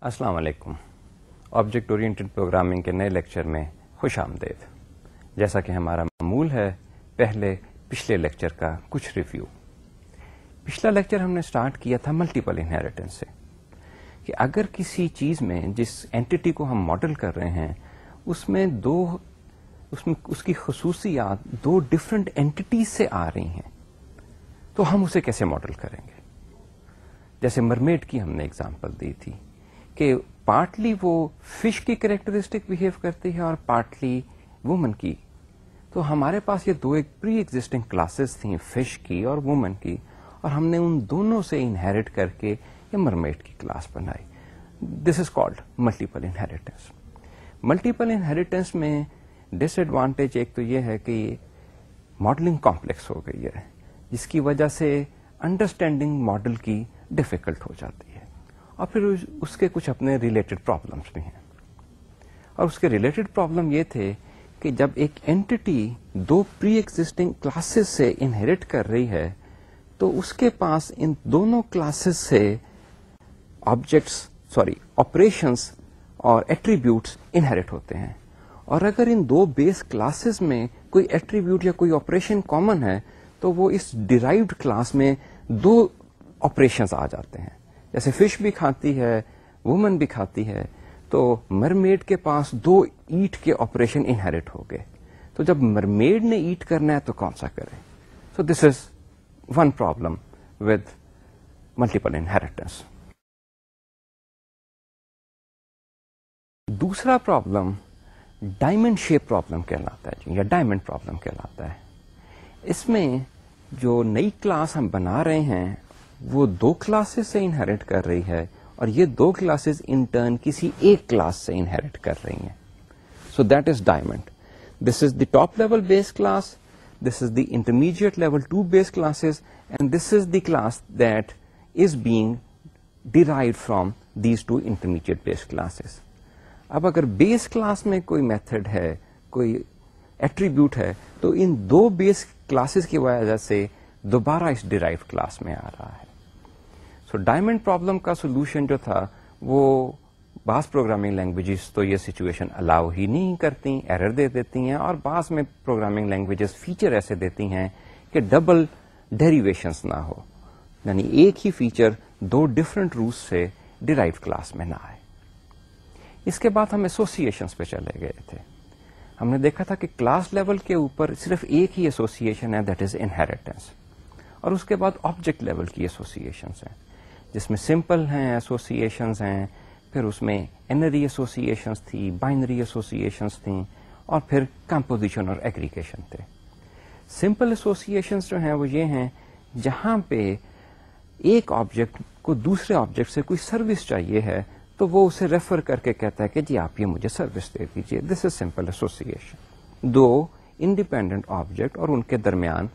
السلام علیکم. Object oriented programming کے نئے لیکچر میں خوش آمدید. جیسا کہ ہمارا معمول ہے، پچھلے لیکچر کا کچھ ریویو. پچھلا لیکچر ہم نے سٹارٹ کیا تھا ملٹیپل انہیریٹنس سے، کہ اگر کسی چیز میں جس اینٹی کو ہم ماڈل کر رہے ہیں اس میں اس کی خصوصیات دو ڈفرنٹ اینٹیز سے آ رہی ہیں تو ہم اسے کیسے ماڈل کریں گے. جیسے مرمیڈ کی ہم نے اگزامپل دی تھی کہ پارٹلی وہ فش کی کریکٹرسٹک بہیو کرتی ہے اور پارٹلی وومن کی. تو ہمارے پاس یہ دو ایک پری ایگزسٹنگ کلاسز تھیں، فش کی اور وومن کی، اور ہم نے ان دونوں سے انہیریٹ کر کے یہ مرمیڈ کی کلاس بنائی. This is called multiple inheritance. Multiple inheritance میں ڈس ایڈوانٹیج ایک تو یہ ہے کہ ماڈلنگ کمپلیکس ہو گئی ہے، جس کی وجہ سے انڈرسٹینڈنگ ماڈل کی ڈیفیکلٹ ہو جاتی ہے، اور پھر اس کے کچھ اپنے ریلیٹڈ پرابلمس بھی ہیں. اور اس کے ریلیٹڈ پرابلم یہ تھے کہ جب ایک اینٹی دو پری ایگزسٹنگ کلاسز سے انہیریٹ کر رہی ہے تو اس کے پاس ان دونوں کلاسز سے آپریشنس اور ایٹریبیوٹس انہیریٹ ہوتے ہیں. اور اگر ان دو بیس کلاسز میں کوئی ایٹریبیوٹ یا کوئی آپریشن کامن ہے تو وہ اس ڈیرائیوڈ کلاس میں دو آپریشنز آ جاتے ہیں. جیسے فش بھی کھاتی ہے، وومن بھی کھاتی ہے، تو مرمیڈ کے پاس دو ایٹ کے آپریشن انہیریٹ ہو گئے. تو جب مرمیڈ نے ایٹ کرنا ہے تو کون سا کرے؟ So this is one problem with multiple inheritance. دوسرا پرابلم ڈائمنڈ شیپ پرابلم کہلاتا ہے یا ڈائمنڈ پرابلم کہلاتا ہے. اس میں جو نئی کلاس ہم بنا رہے ہیں وہ دو کلاسز سے انہیریٹ کر رہی ہے، اور یہ دو کلاسز ان ٹرن کسی ایک کلاس سے انہیریٹ کر رہی ہیں. سو that is diamond. This is the top level base class, this is the intermediate level 2 base classes, and this is the class that is being derived from these 2 intermediate base classes. اب اگر base class میں کوئی method ہے، کوئی attribute ہے، تو ان دو base classes کی وجہ سے دوبارہ اس ڈیرائیوڈ کلاس میں آ رہا ہے. سو ڈائمنڈ پرابلم کا سولوشن جو تھا وہ بعض پروگرامنگ لینگویجز تو یہ سچویشن الاؤ ہی نہیں کرتی، ایرر دے دیتی ہیں، اور بعض میں پروگرامنگ لینگویجز فیچر ایسے دیتی ہیں کہ ڈبل ڈیریویشنز نہ ہو، یعنی ایک ہی فیچر دو ڈفرنٹ روٹس سے ڈیرائیوڈ کلاس میں نہ آئے. اس کے بعد ہم ایسوسیشنز پہ چلے گئے تھے. ہم نے دیکھا تھا کہ کلاس لیول کے اوپر صرف ایک ہی ایسوسیشن ہے، دیٹ از انہیریٹنس. اور اس کے بعد آبجیکٹ لیول کی ایسوسیشنز ہیں، جس میں سمپل ہیں ایسوسیشنز ہیں، پھر اس میں انری ایسوسیشنز تھی، بائنری ایسوسیشنز تھیں، اور پھر کمپوزیشن اور ایگریگیشن تھے. سمپل ایسوسیشنز جو ہیں وہ یہ ہیں جہاں پہ ایک آبجیکٹ کو دوسرے آبجیکٹ سے کوئی سروس چاہیے ہے تو وہ اسے ریفر کر کے کہتا ہے کہ جی آپ یہ مجھے سروس دے دیجیے. This is simple association. دو انڈیپینڈنٹ آبجیکٹ اور ان کے درمیان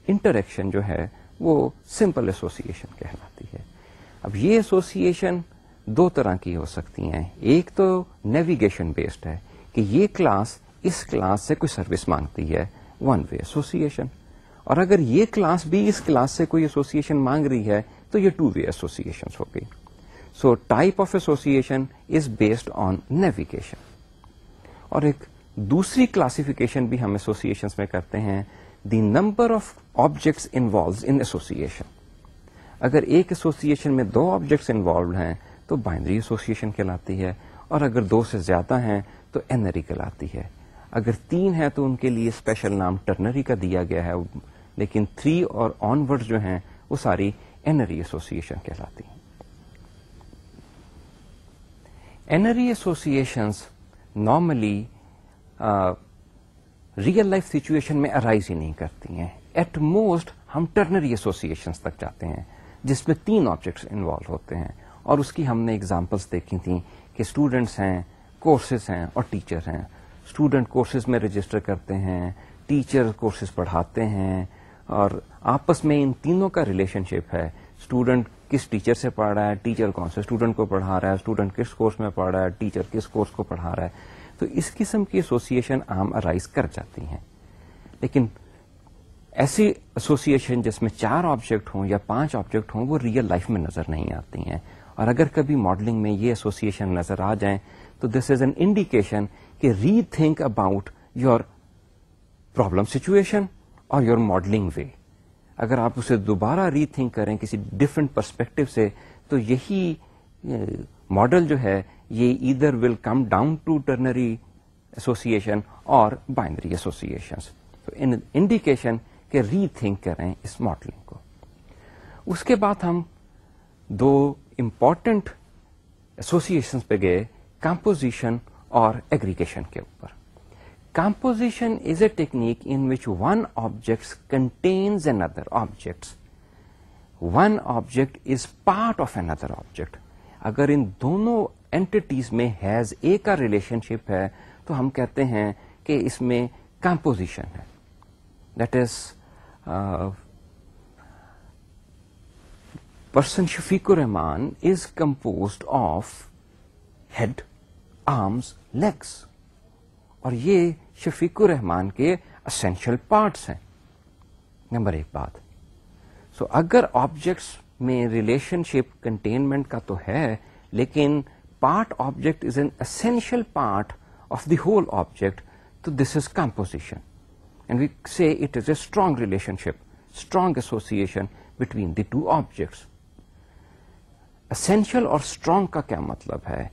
انٹریکشن جو ہے وہ سمپل ایسوسیشن کہلاتی ہے. اب یہ ایسوسیشن دو طرح کی ہو سکتی ہیں. ایک تو نیویگیشن بیسڈ ہے کہ یہ کلاس اس کلاس سے کوئی سروس مانگتی ہے، ون وے ایسوسیشن. اور اگر یہ کلاس بھی اس کلاس سے کوئی ایسوسیشن مانگ رہی ہے تو یہ 2 وے ایسوسیشن ہو گئی. So type of association is based on navigation. اور ایک دوسری کلاسیفیکیشن بھی ہم ایسوسیشنس میں کرتے ہیں، the number of objects involved in association. اگر ایک ایسوسیشن میں 2 آبجیکٹس انوالوڈ ہیں تو بائنری ایسوسیشن کہلاتی ہے، اور اگر 2 سے زیادہ ہیں تو اینری کہلاتی ہے. اگر 3 ہے تو ان کے لیے اسپیشل نام ٹرنری کا دیا گیا ہے، لیکن 3 اور آن ورڈ جو ہیں وہ ساری اینری ایسوسیشن کہلاتی ہیں. N-ary associations normally real life situation میں ارائز ہی نہیں کرتی ہیں. ایٹ موسٹ ہم ٹرنری ایسوسیشنز تک جاتے ہیں جس میں 3 آبجیکٹس انوالو ہوتے ہیں، اور اس کی ہم نے اگزامپلس دیکھی تھیں کہ اسٹوڈنٹس ہیں، کورسز ہیں، اور ٹیچر ہیں. اسٹوڈنٹ کورسز میں رجسٹر کرتے ہیں، ٹیچر کورسز پڑھاتے ہیں، اور آپس میں ان تینوں کا ریلیشن شپ ہے. اسٹوڈنٹ کس ٹیچر سے پڑھ رہا ہے، ٹیچر کون سے اسٹوڈنٹ کو پڑھا رہا ہے، اسٹوڈنٹ کس کورس میں پڑھ رہا ہے، ٹیچر کس کورس کو پڑھا رہا ہے. تو اس قسم کی ایسوسیشن عام ارائز کر جاتی ہیں. لیکن ایسی ایسوسیشن جس میں 4 آبجیکٹ ہوں یا 5 آبجیکٹ ہوں وہ ریئل لائف میں نظر نہیں آتی ہیں، اور اگر کبھی ماڈلنگ میں یہ ایسوسیشن نظر آ جائیں تو دس از این انڈیکیشن کہ rethink about your problem situation اور یور ماڈلنگ وے. اگر آپ اسے دوبارہ ری تھنک کریں کسی ڈفرینٹ پرسپیکٹو سے تو یہی ماڈل جو ہے یہ either will come down to ternary association اور بائنری ایسوسیشنس. انڈیکیشن کہ ری تھنک کریں اس ماڈلنگ کو. اس کے بعد ہم دو امپورٹنٹ ایسوسیشنس پہ گئے, کمپوزیشن اور ایگریگیشن کے اوپر. Composition is a technique in which one object contains another object. One object is part of another object. اگر ان دونوں اینٹیٹیز میں ہیز اے کا ریلیشن شپ ہے تو ہم کہتے ہیں کہ اس میں کمپوزیشن ہے. That is person Shafiq ur Rahman is composed of head, arms, legs, اور یہ شفیق الرحمان کے اسینشل پارٹس ہیں. نمبر ایک بات. سو اگر آبجیکٹس میں ریلیشن شپ کنٹینمنٹ کا تو ہے, لیکن part object is an essential part of the whole object, تو this is composition. And we say it is a strong relationship, strong association between the two objects. Essential اور strong کا کیا مطلب ہے؟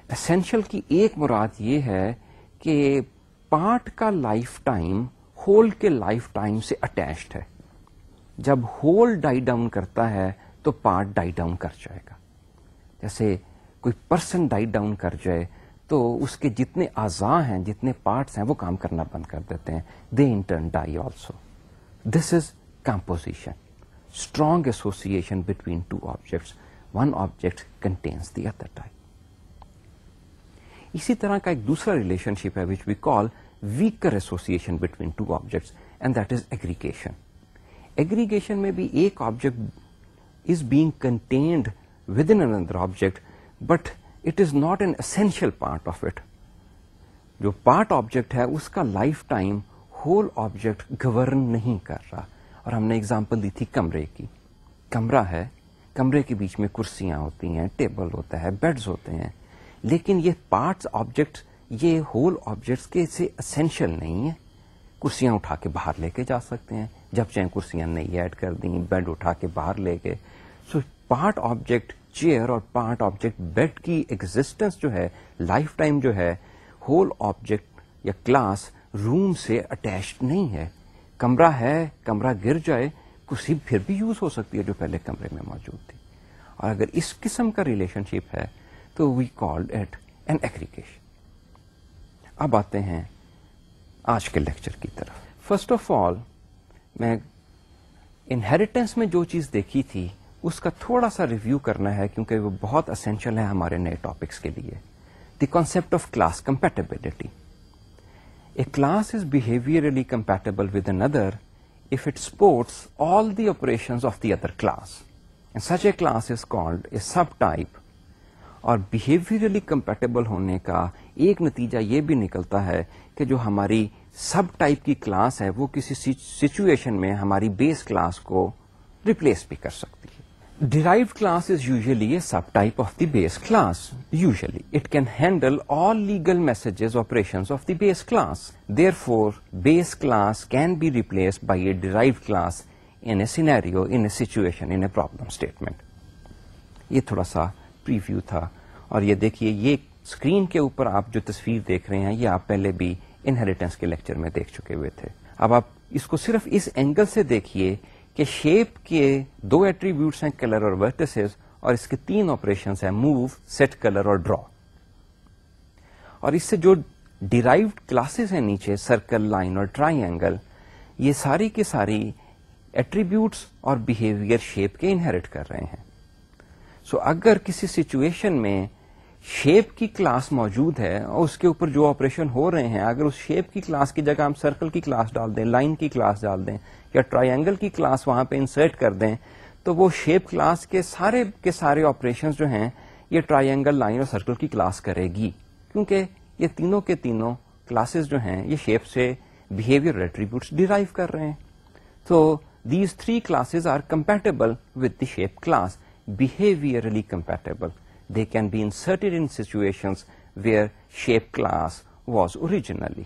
اسینشل کی ایک مراد یہ ہے کہ پارٹ کا لائف ٹائم ہول کے لائف ٹائم سے اٹیچڈ ہے. جب ہول ڈائی ڈاؤن کرتا ہے تو پارٹ ڈائی ڈاؤن کر جائے گا. جیسے کوئی پرسن ڈائی ڈاؤن کر جائے تو اس کے جتنے اعضاء ہیں, جتنے پارٹس ہیں, وہ کام کرنا بند کر دیتے ہیں. They in turn die also. This is composition, strong association between two objects. One object contains the other type. اسی طرح کا ایک دوسرا ریلیشن شپ ہے which we call weaker association between two objects, and that is aggregation. Aggregation میں بھی ایک object is being contained within اندر object, but it is not an essential part of it. جو part object ہے اس کا life time whole object govern نہیں کر رہا. اور ہم نے اگزامپل دی تھی کمرے کی. کمرہ ہے, کمرے کے بیچ میں کرسیاں ہوتی ہیں, ٹیبل ہوتا ہے, بیڈز ہوتے ہیں, لیکن یہ پارٹس آبجیکٹ یہ ہول آبجیکٹس کے سے اسینشیل نہیں ہے. کرسیاں اٹھا کے باہر لے کے جا سکتے ہیں, جب چاہیں کرسیاں نئی ایڈ کر دیں, بیڈ اٹھا کے باہر لے گئے. سو پارٹ آبجیکٹ چیئر اور پارٹ آبجیکٹ بیڈ کی ایگزسٹنس جو ہے, لائف ٹائم جو ہے, ہول آبجیکٹ یا کلاس روم سے اٹیچڈ نہیں ہے. کمرہ ہے, کمرہ گر جائے, کرسی پھر بھی یوز ہو سکتی ہے جو پہلے کمرے میں موجود تھی. اور اگر اس قسم کا ریلیشن شپ ہے تو we called it an aggregation. اب آتے ہیں آج کے لیکچر کی طرف. فرسٹ آف آل میں انہیریٹنس میں جو چیز دیکھی تھی اس کا تھوڑا سا ریویو کرنا ہے کیونکہ وہ بہت اسینشیل ہے ہمارے نئے ٹاپکس کے لیے. The concept of class compatibility. A class is behaviourally compatible with another if it supports all the operations of the other class. And such a class is called a subtype. اور بیہیویئرلی compatible ہونے کا ایک نتیجہ یہ بھی نکلتا ہے کہ جو ہماری سب ٹائپ کی کلاس ہے وہ کسی سچویشن میں ہماری بیس کلاس کو ریپلیس بھی کر سکتی ہے. Derived class is usually a sub type of the base class. Usually it can handle all legal messages operations of the base class. Therefore, base class can be replaced by a derived class in a scenario, in a situation, in a problem statement. یہ تھوڑا سا preview تھا. اور یہ دیکھیے, یہ screen کے اوپر آپ جو تصویر دیکھ رہے ہیں یہ آپ پہلے بھی انہیریٹنس کے لیکچر میں دیکھ چکے ہوئے تھے. اب آپ اس کو صرف اس اینگل سے دیکھیے کہ شیپ کے دو ایٹریبیوٹس ہیں, کلر اور ورٹیسز, اور اس کے تین آپریشنز ہیں, موو, سیٹ کلر اور ڈرا. اور اس سے جو ڈیرائیوڈ کلاسز ہیں نیچے, سرکل, لائن اور ٹرائی اینگل, یہ ساری کی ساری ایٹریبیوٹس اور بیہیویئر شیپ کے انہیریٹ کر رہے ہیں. سو اگر کسی سچویشن میں شیپ کی کلاس موجود ہے اور اس کے اوپر جو آپریشن ہو رہے ہیں, اگر اس شیپ کی کلاس کی جگہ ہم سرکل کی کلاس ڈال دیں, لائن کی کلاس ڈال دیں یا ٹرائی اینگل کی کلاس وہاں پہ انسرٹ کر دیں, تو وہ شیپ کلاس کے سارے آپریشنز جو ہیں یہ ٹرائی اینگل, لائن اور سرکل کی کلاس کرے گی, کیونکہ یہ تینوں کے تینوں کلاسز جو ہیں یہ شیپ سے بیہیویئر ایٹریبیوٹس ڈیرائیو کر رہے ہیں. تو these three classes are compatible with the shape class behaviorally compatible. They can be inserted in situations where shape class was originally.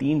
3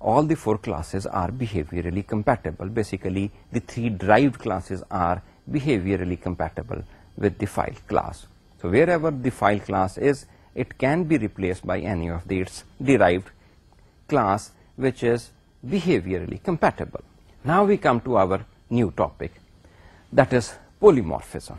all the 4 classes are behaviorally compatible. Basically, the 3 derived classes are behaviorally compatible with the file class. So wherever the file class is, it can be replaced by any of its derived class which is behaviorally compatible. Now we come to our new topic, that is polymorphism.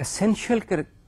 essential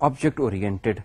object oriented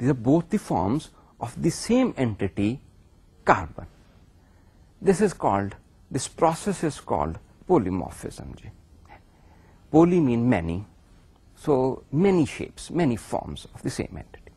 These are both the forms of the same entity, carbon. This process is called polymorphism. Poly mean many, so many shapes, many forms of the same entity.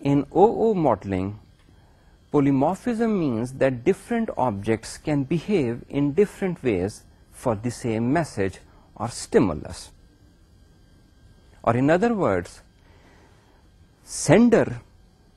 In OO modeling, polymorphism means that different objects can behave in different ways for the same message or stimulus. Or in other words, sender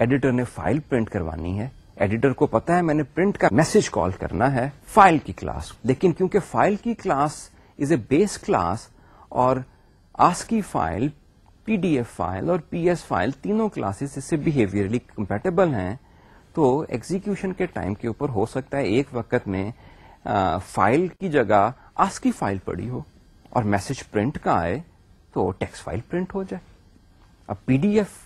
editor نے file print کروانی ہے. Editor کو پتا ہے میں نے print کا message کال کرنا ہے فائل کی کلاس, لیکن کیونکہ فائل کی class is a base class اور ASCII فائل, PDF فائل اور PS فائل تینوں کلاسز اس سے بیہیویئرلی کمپیٹیبل ہیں, تو ایگزیکیوشن کے ٹائم کے اوپر ہو سکتا ہے ایک وقت میں فائل کی جگہ ASCII فائل پڑی ہو اور میسج پرنٹ کا آئے تو ٹیکسٹ فائل پرنٹ ہو جائے. اب PDF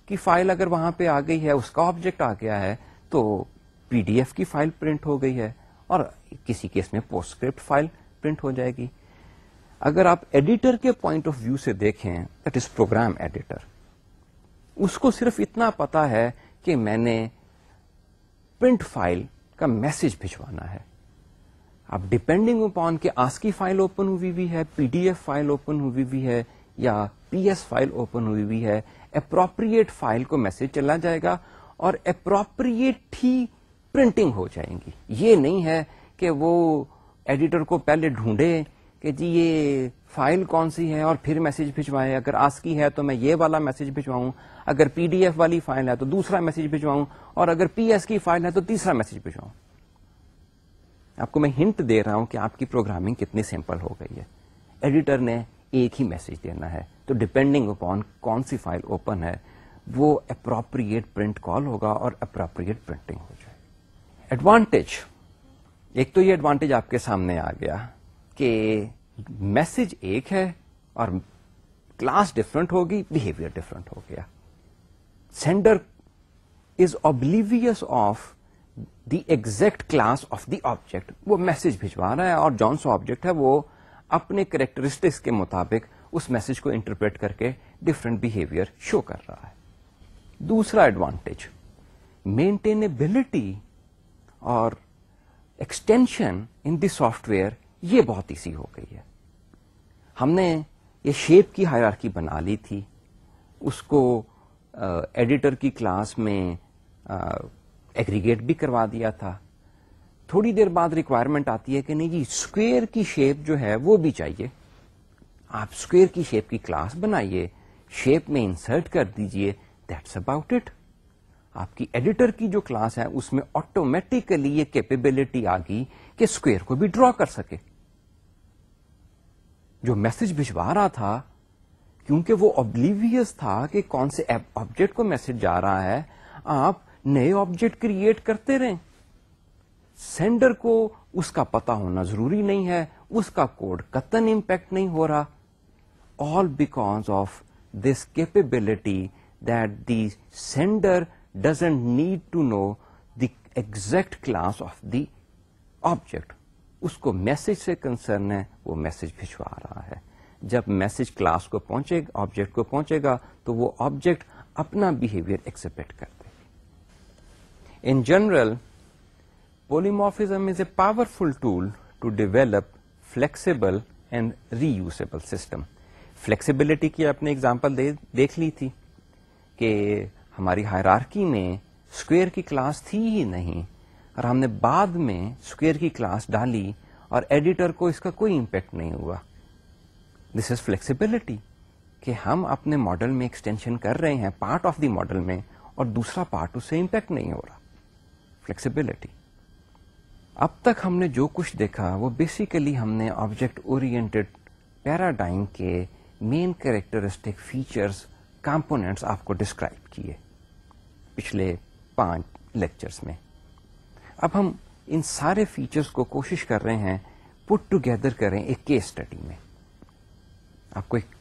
کی فائل اگر وہاں پہ آ گئی ہے, اس کا آبجیکٹ آ گیا ہے, تو PDF کی فائل پرنٹ ہو گئی ہے اور کسی کیس میں پوسٹ اسکرپٹ فائل پرنٹ ہو جائے گی. اگر آپ ایڈیٹر کے پوائنٹ آف ویو سے دیکھیں, دیٹ از پروگرام ایڈیٹر, اس کو صرف اتنا پتا ہے کہ میں نے پرنٹ فائل کا میسج بھجوانا ہے. اب ڈپینڈنگ اپون کہ ASCII فائل اوپن ہوئی ہوئی ہے, PDF فائل اوپن ہوئی ہوئی ہے یا PS فائل اوپن ہوئی ہوئی ہے, اپروپریٹ فائل کو میسج چلا جائے گا اور اپروپریٹ ہی پرنٹنگ ہو جائیں گی. یہ نہیں ہے کہ وہ ایڈیٹر کو پہلے ڈھونڈے کہ جی یہ فائل کون سی ہے اور پھر میسج بھجوائے, اگر ASCII ہے تو میں یہ والا میسج بھجواؤں, اگر PDF والی فائل ہے تو دوسرا میسج بھجواؤں, اور اگر PS کی فائل ہے تو تیسرا میسج بھجواؤں. آپ کو میں ہنٹ دے رہا ہوں کہ آپ کی پروگرامنگ کتنی سمپل ہو گئی ہے. ایڈیٹر نے ایک ہی میسج دینا ہے, تو ڈپینڈنگ اپون کون سی فائل اوپن ہے وہ اپروپریٹ پرنٹ کال ہوگا اور اپروپریٹ پرنٹنگ ہو جائے. ایڈوانٹیج, ایک تو یہ ایڈوانٹیج آپ کے سامنے آ گیا کہ میسج ایک ہے اور کلاس ڈفرنٹ ہوگی, بہیویئر ڈفرنٹ ہو گیا. Sender is oblivious of the exact class of the object, وہ میسج بھجوا رہا ہے اور جون سا آبجیکٹ ہے وہ اپنے کریکٹرسٹکس کے مطابق اس میسج کو انٹرپریٹ کر کے ڈفرنٹ بہیویئر شو کر رہا ہے. دوسرا ایڈوانٹیج, مینٹینیبلٹی اور extension in the soft where یہ بہت ایزی ہو گئی ہے. ہم نے یہ شیپ کی ہائرارکی بنا لی تھی, اس کو ایڈیٹر کی کلاس میں ایگریگیٹ بھی کروا دیا تھا. تھوڑی دیر بعد ریکوائرمنٹ آتی ہے کہ نہیں جی اسکوئر کی شیپ جو ہے وہ بھی چاہیے, آپ اسکوئر کی شیپ کی کلاس بنائیے, شیپ میں انسرٹ کر دیجئے, دیٹس اباؤٹ اٹ. آپ کی ایڈیٹر کی جو کلاس ہے اس میں آٹومیٹیکلی یہ کیپیبلٹی آ گئی کہ اسکوئر کو بھی ڈرا کر سکے. جو میسج بھجوا رہا تھا کیونکہ وہ اوبلیویس تھا کہ کون سے آبجیکٹ کو میسج جا رہا ہے, آپ نئے آبجیکٹ کریٹ کرتے رہیں. سینڈر کو اس کا پتا ہونا ضروری نہیں ہے, اس کا کوڈ قطعاً امپیکٹ نہیں ہو رہا. All because of this capability that the sender doesn't need to know the exact class of the object. اس کو میسج سے کنسرن ہے, وہ میسج بھجوا رہا ہے. جب میسج کلاس کو پہنچے گا, آبجیکٹ کو پہنچے گا, تو وہ آبجیکٹ اپنا بہیویئر ایکسپیکٹ کر دے. In general, polymorphism is a powerful tool to develop flexible and reusable system. Flexibility کی اپنے ایگزامپل دیکھ لی تھی کہ ہماری ہائرارکی میں اسکوئر کی کلاس تھی ہی نہیں اور ہم نے بعد میں اسکوئر کی کلاس ڈالی اور ایڈیٹر کو اس کا کوئی امپیکٹ نہیں ہوا. دس از فلیکسیبلٹی کہ ہم اپنے ماڈل میں ایکسٹینشن کر رہے ہیں پارٹ آف دی ماڈل میں اور دوسرا پارٹ اس سے امپیکٹ نہیں ہو رہا. فلیکسیبلٹی. اب تک ہم نے جو کچھ دیکھا وہ بیسیکلی ہم نے آبجیکٹ اورینٹڈ پیراڈائم کے مین کریکٹرسٹک فیچرز, کمپوننٹس آپ کو ڈسکرائب کیے پچھلے 5 لیکچرز میں. اب ہم ان سارے فیچرز کو کوشش کر رہے ہیں پٹ ٹوگیدر کریں ایک کیس اسٹڈی میں. آپ کو ایک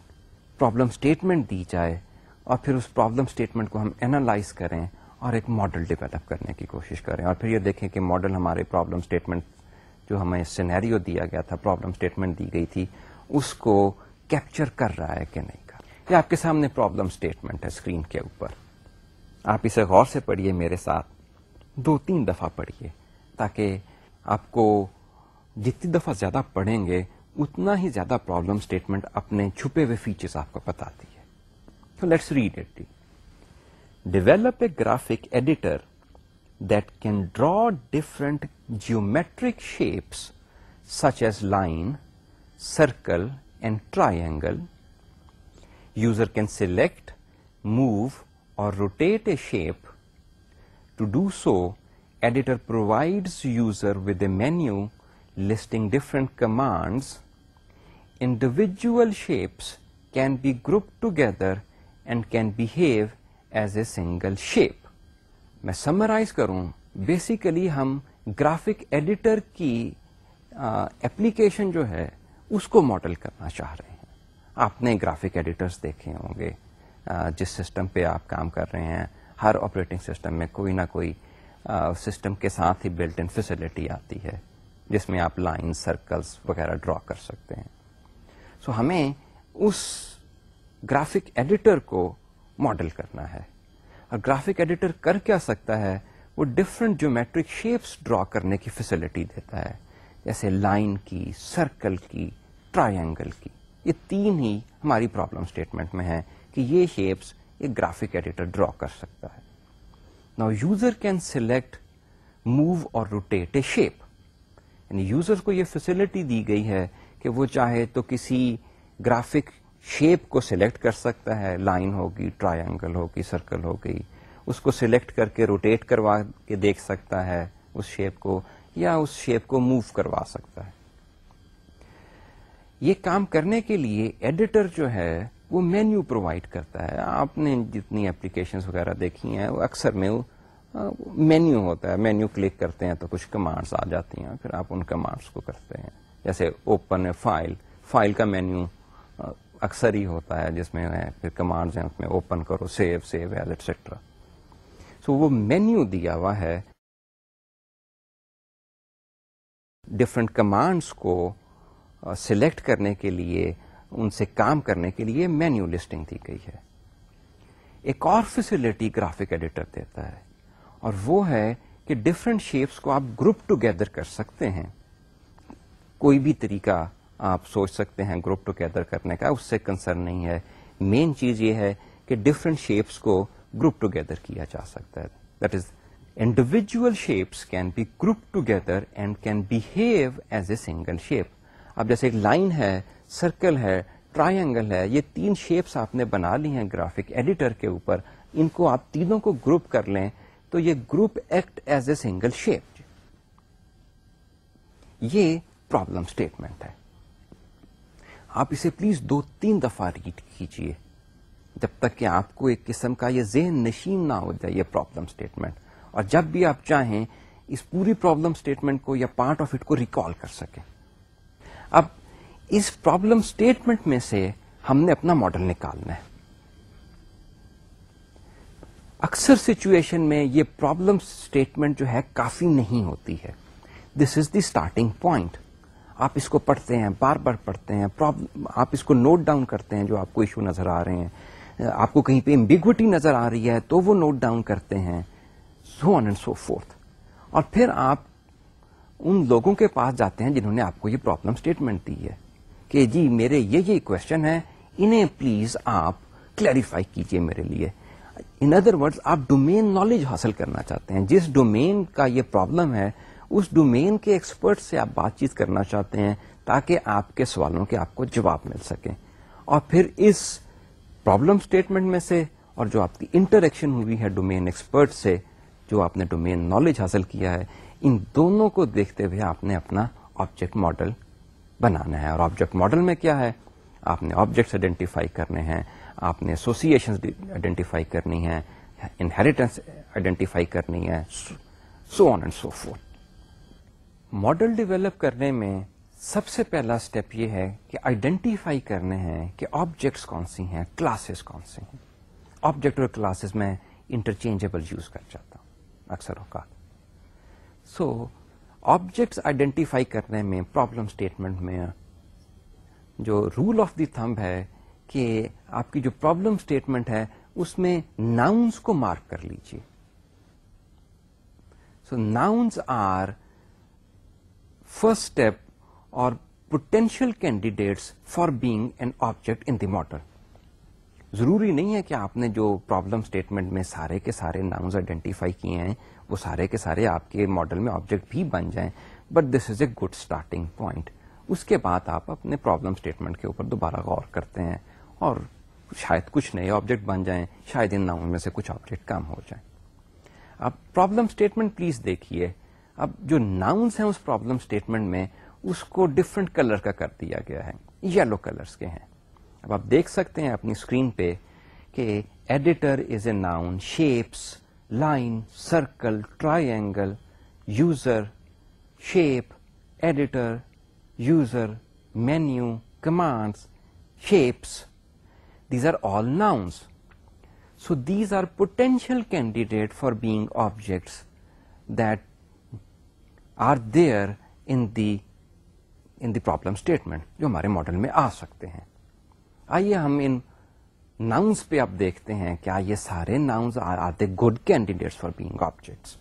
پرابلم اسٹیٹمنٹ دی جائے اور پھر اس پرابلم اسٹیٹمنٹ کو ہم اینالائز کریں اور ایک ماڈل ڈیولپ کرنے کی کوشش کریں اور پھر یہ دیکھیں کہ ماڈل ہمارے پرابلم اسٹیٹمنٹ جو ہمیں سینیریو دیا گیا تھا, پرابلم اسٹیٹمنٹ دی گئی تھی, اس کو کیپچر کر رہا ہے کہ نہیں کر. یہ آپ کے سامنے پرابلم اسٹیٹمنٹ ہے اسکرین کے اوپر. آپ اسے غور سے پڑھیے, میرے ساتھ 2-3 دفعہ پڑھیے تاکہ آپ کو جتنی دفعہ زیادہ پڑھیں گے اتنا ہی زیادہ پرابلم اسٹیٹمنٹ اپنے چھپے ہوئے فیچرز آپ کو بتاتی ہے. So let's read it. Develop a graphic editor that can draw different geometric shapes such as line, circle, and triangle. User can select, move, or rotate a shape To do so, editor provides user with a menu listing different commands. Individual shapes can be grouped together and can behave as a single shape. میں summarize کروں, basically ہم graphic editor کی application جو ہے اس کو model کرنا چاہ رہے ہیں. آپ نے گرافک ایڈیٹرز دیکھے ہوں گے, جس سسٹم پہ آپ کام کر رہے ہیں ہر آپریٹنگ سسٹم میں کوئی نہ کوئی سسٹم کے ساتھ ہی بلٹ ان فیسلٹی آتی ہے جس میں آپ لائن, سرکلز وغیرہ ڈرا کر سکتے ہیں. سو ہمیں اس گرافک ایڈیٹر کو ماڈل کرنا ہے, اور گرافک ایڈیٹر کر کیا سکتا ہے, وہ ڈفرنٹ جیومیٹرک شیپس ڈرا کرنے کی فیسلٹی دیتا ہے, جیسے لائن کی, سرکل کی, ٹرائنگل کی. یہ تین ہی ہماری پرابلم اسٹیٹمنٹ میں ہے کہ یہ شیپس ایک گرافک ایڈیٹر ڈرا کر سکتا ہے. Now user can select, move اور روٹیٹ اے شیپ. یعنی یوزر کو یہ فیسلٹی دی گئی ہے کہ وہ چاہے تو کسی گرافک شیپ کو سلیکٹ کر سکتا ہے, لائن ہوگی, ٹرائنگل ہوگی, سرکل ہوگی, اس کو سلیکٹ کر کے روٹیٹ کروا کے دیکھ سکتا ہے اس شیپ کو, یا اس شیپ کو موو کروا سکتا ہے. یہ کام کرنے کے لیے ایڈیٹر جو ہے وہ مینیو پرووائڈ کرتا ہے. آپ نے جتنی ایپلیکیشنز وغیرہ دیکھی ہیں وہ اکثر میں مینیو ہوتا ہے, مینیو کلک کرتے ہیں تو کچھ کمانڈس آ جاتی ہیں, پھر آپ ان کمانڈس کو کرتے ہیں. جیسے اوپن فائل, فائل کا مینیو اکثر ہی ہوتا ہے جس میں پھر کمانڈز ہیں, اس میں اوپن کرو, سیو ایز ایٹسٹرا. سو وہ مینیو دیا ہوا ہے. ڈفرنٹ کمانڈس کو سلیکٹ کرنے کے لیے, ان سے کام کرنے کے لیے مینیو لسٹنگ دی گئی ہے. ایک اور فیسلٹی گرافک ایڈیٹر دیتا ہے, اور وہ ہے کہ ڈفرنٹ شیپس کو آپ گروپ ٹوگیدر کر سکتے ہیں. کوئی بھی طریقہ آپ سوچ سکتے ہیں گروپ ٹوگیدر کرنے کا, اس سے کنسرن نہیں ہے. مین چیز یہ ہے کہ ڈفرنٹ شیپس کو گروپ ٹوگیدر کیا جا سکتا ہے. That is, individual shapes can be group together and can behave as a single shape. اب جیسے ایک لائن ہے, سرکل ہے, ٹرائنگل ہے, یہ تین شیپس آپ نے بنا لی ہیں گرافک ایڈیٹر کے اوپر, ان کو آپ تینوں کو گروپ کر لیں تو یہ group act as a single shape. یہ پرابلم اسٹیٹمنٹ ہے. آپ اسے پلیز 2-3 دفعہ ریڈ کیجئے جب تک کہ آپ کو ایک قسم کا یہ ذہن نشین نہ ہو جائے یہ پرابلم اسٹیٹمنٹ, اور جب بھی آپ چاہیں اس پوری پرابلم اسٹیٹمنٹ کو یا پارٹ آف اٹ کو ریکال کر سکیں. اب اس پرابلم اسٹیٹمنٹ میں سے ہم نے اپنا ماڈل نکالنا ہے. اکثر سچویشن میں یہ پرابلم اسٹیٹمنٹ جو ہے کافی نہیں ہوتی ہے. دس از دی اسٹارٹنگ پوائنٹ. آپ اس کو پڑھتے ہیں, بار بار پڑھتے ہیں, آپ اس کو نوٹ ڈاؤن کرتے ہیں جو آپ کو ایشو نظر آ رہے ہیں, آپ کو کہیں پہ ایمبیگوٹی نظر آ رہی ہے تو وہ نوٹ ڈاؤن کرتے ہیں, سو آن اینڈ سو فورتھ. اور پھر آپ ان لوگوں کے پاس جاتے ہیں جنہوں نے آپ کو یہ پرابلم اسٹیٹمنٹ دی ہے کہ جی میرے یہ کوشچن ہے, انہیں پلیز آپ کلیریفائی کیجئے میرے لیے. ان ادر ورڈز, آپ ڈومین نالج حاصل کرنا چاہتے ہیں. جس ڈومین کا یہ پرابلم ہے اس ڈومین کے ایکسپرٹ سے آپ بات چیت کرنا چاہتے ہیں تاکہ آپ کے سوالوں کے آپ کو جواب مل سکیں. اور پھر اس پرابلم اسٹیٹمنٹ میں سے اور جو آپ کی انٹریکشن ہوئی ہے ڈومین ایکسپرٹ سے, جو آپ نے ڈومین نالج حاصل کیا ہے, ان دونوں کو دیکھتے ہوئے آپ نے اپنا آبجیکٹ ماڈل بنانا ہے. اور آبجیکٹ ماڈل میں کیا ہے, آپ نے آبجیکٹس آئیڈینٹیفائی کرنے ہیں, آپ نے ایسوسیشنز آئیڈینٹیفائی کرنی ہیں, انہیریٹنس آئیڈینٹیفائی کرنی ہے, so on and so forth. Model develop کرنے میں سب سے پہلا اسٹیپ یہ ہے کہ آئیڈینٹیفائی کرنے ہیں کہ آبجیکٹس کون سی ہیں, کلاسز کون سی ہیں. آبجیکٹ اور کلاسز میں انٹرچینجبل یوز کر جاتا ہوں اکثر اوقات. سو آبجیکٹس آئیڈینٹیفائی کرنے میں پرابلم اسٹیٹمنٹ میں جو رول آف دی تھمب ہے کہ آپ کی جو پرابلم اسٹیٹمنٹ ہے اس میں ناؤنس کو مارک کر لیجیے. سو ناؤنس آر فرسٹ اسٹیپ اور potential candidates for being an object in the model. ضروری نہیں ہے کہ آپ نے جو پرابلم اسٹیٹمنٹ میں سارے کے سارے ناؤنز آئیڈینٹیفائی کیے ہیں وہ سارے کے سارے آپ کے ماڈل میں آبجیکٹ بھی بن جائیں, but this is a good starting point. اس کے بعد آپ اپنے پرابلم اسٹیٹمنٹ کے اوپر دوبارہ غور کرتے ہیں اور شاید کچھ نئے آبجیکٹ بن جائیں, شاید ان ناؤن میں سے کچھ آبجیکٹ کم ہو جائیں. اب پرابلم اسٹیٹمنٹ پلیز دیکھیے. اب جو ناؤنس ہیں اس پرابلم اسٹیٹمنٹ میں اس کو ڈفرنٹ کلر کا کر دیا گیا ہے, یلو کلرس کے ہیں. اب آپ دیکھ سکتے ہیں اپنی اسکرین پہ کہ editor is a noun, shapes, line, circle, triangle, user, shape, editor, user, menu, commands, shapes, these are all nouns. So these are potential candidates for being objects that are there in the problem statement, جو ہمارے model میں آ سکتے ہیں. آئیے ہم ان nouns پہ اب دیکھتے ہیں کیا یہ سارے nouns are they good candidates for being objects.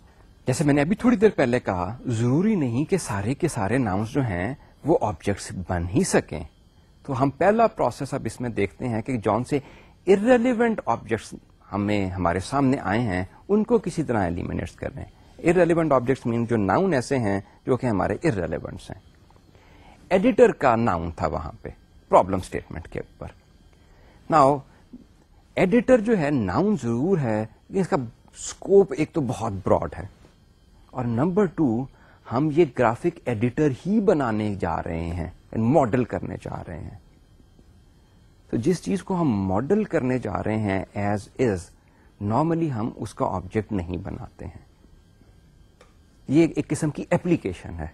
جیسے میں نے ابھی تھوڑی دیر پہلے کہا, ضروری نہیں کہ سارے کے سارے ناؤنس جو ہیں وہ آبجیکٹس بن ہی سکیں. تو ہم پہلا پروسیس اب اس میں دیکھتے ہیں کہ جون سے ارریلیونٹ آبجیکٹس ہمارے سامنے آئے ہیں ان کو کسی طرح ایلیمینیٹ کر رہے ہیں. ارریلیونٹ آبجیکٹس مین جو ناؤن ایسے ہیں جو کہ ہمارے ارریلیونٹس ہیں. ایڈیٹر کا ناؤن تھا وہاں پہ پرابلم اسٹیٹمنٹ کے اوپر. ناؤ ایڈیٹر جو ہے ناؤن ضرور ہے لیکن اس کا اسکوپ ایک تو بہت براڈ ہے, اور نمبر 2 ہم یہ گرافک ایڈیٹر ہی بنانے جا رہے ہیں, ماڈل کرنے جا رہے ہیں. تو جس چیز کو ہم ماڈل کرنے جا رہے ہیں ایز از, نارملی ہم اس کا آبجیکٹ نہیں بناتے ہیں. یہ ایک قسم کی ایپلیکیشن ہے.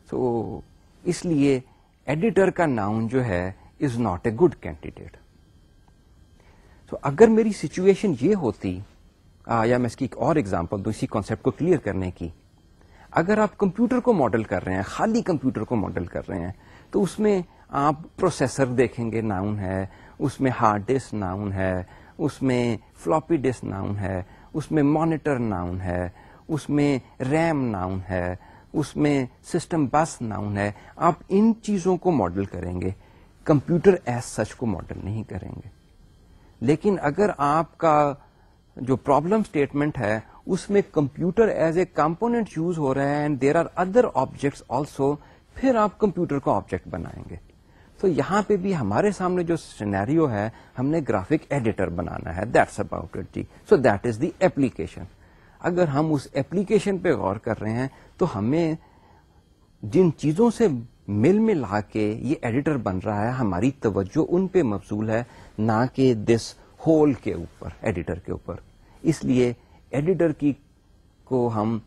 تو اس لیے ایڈیٹر کا ناؤن جو ہے is not a good candidate. تو اگر میری سچویشن یہ ہوتی, یا میں اس کی ایک اور ایگزامپل دوں اسی کانسیپٹ کو کلیئر کرنے کی. اگر آپ کمپیوٹر کو ماڈل کر رہے ہیں, خالی کمپیوٹر کو ماڈل کر رہے ہیں, تو اس میں آپ پروسیسر دیکھیں گے ناؤن ہے, اس میں ہارڈ ڈسک ناؤن ہے, اس میں فلاپی ڈسک ناؤن ہے, اس میں مانیٹر ناؤن ہے, اس میں ریم ناؤن ہے, اس میں سسٹم بس ناؤن ہے. آپ ان چیزوں کو ماڈل کریں گے, کمپیوٹر ایز سچ کو ماڈل نہیں کریں گے. لیکن اگر آپ کا جو پرابلم اسٹیٹمنٹ ہے اس میں computer as a component use ہو رہا ہے and there are other objects also, پھر آپ کمپیوٹر کو آبجیکٹ بنائیں گے. تو یہاں پہ بھی ہمارے سامنے جو سینیریو ہے, ہم نے گرافک ایڈیٹر بنانا ہے. دیٹس اباؤٹ اٹ جی. So that is the application. اگر ہم اس ایپلیکیشن پہ غور کر رہے ہیں تو ہمیں جن چیزوں سے مل ملا کے یہ ایڈیٹر بن رہا ہے, ہماری توجہ ان پہ مبذول ہے, نہ کہ دس ہول کے اوپر, ایڈیٹر کے اوپر. اس لیے ایڈیٹر کی کو ہم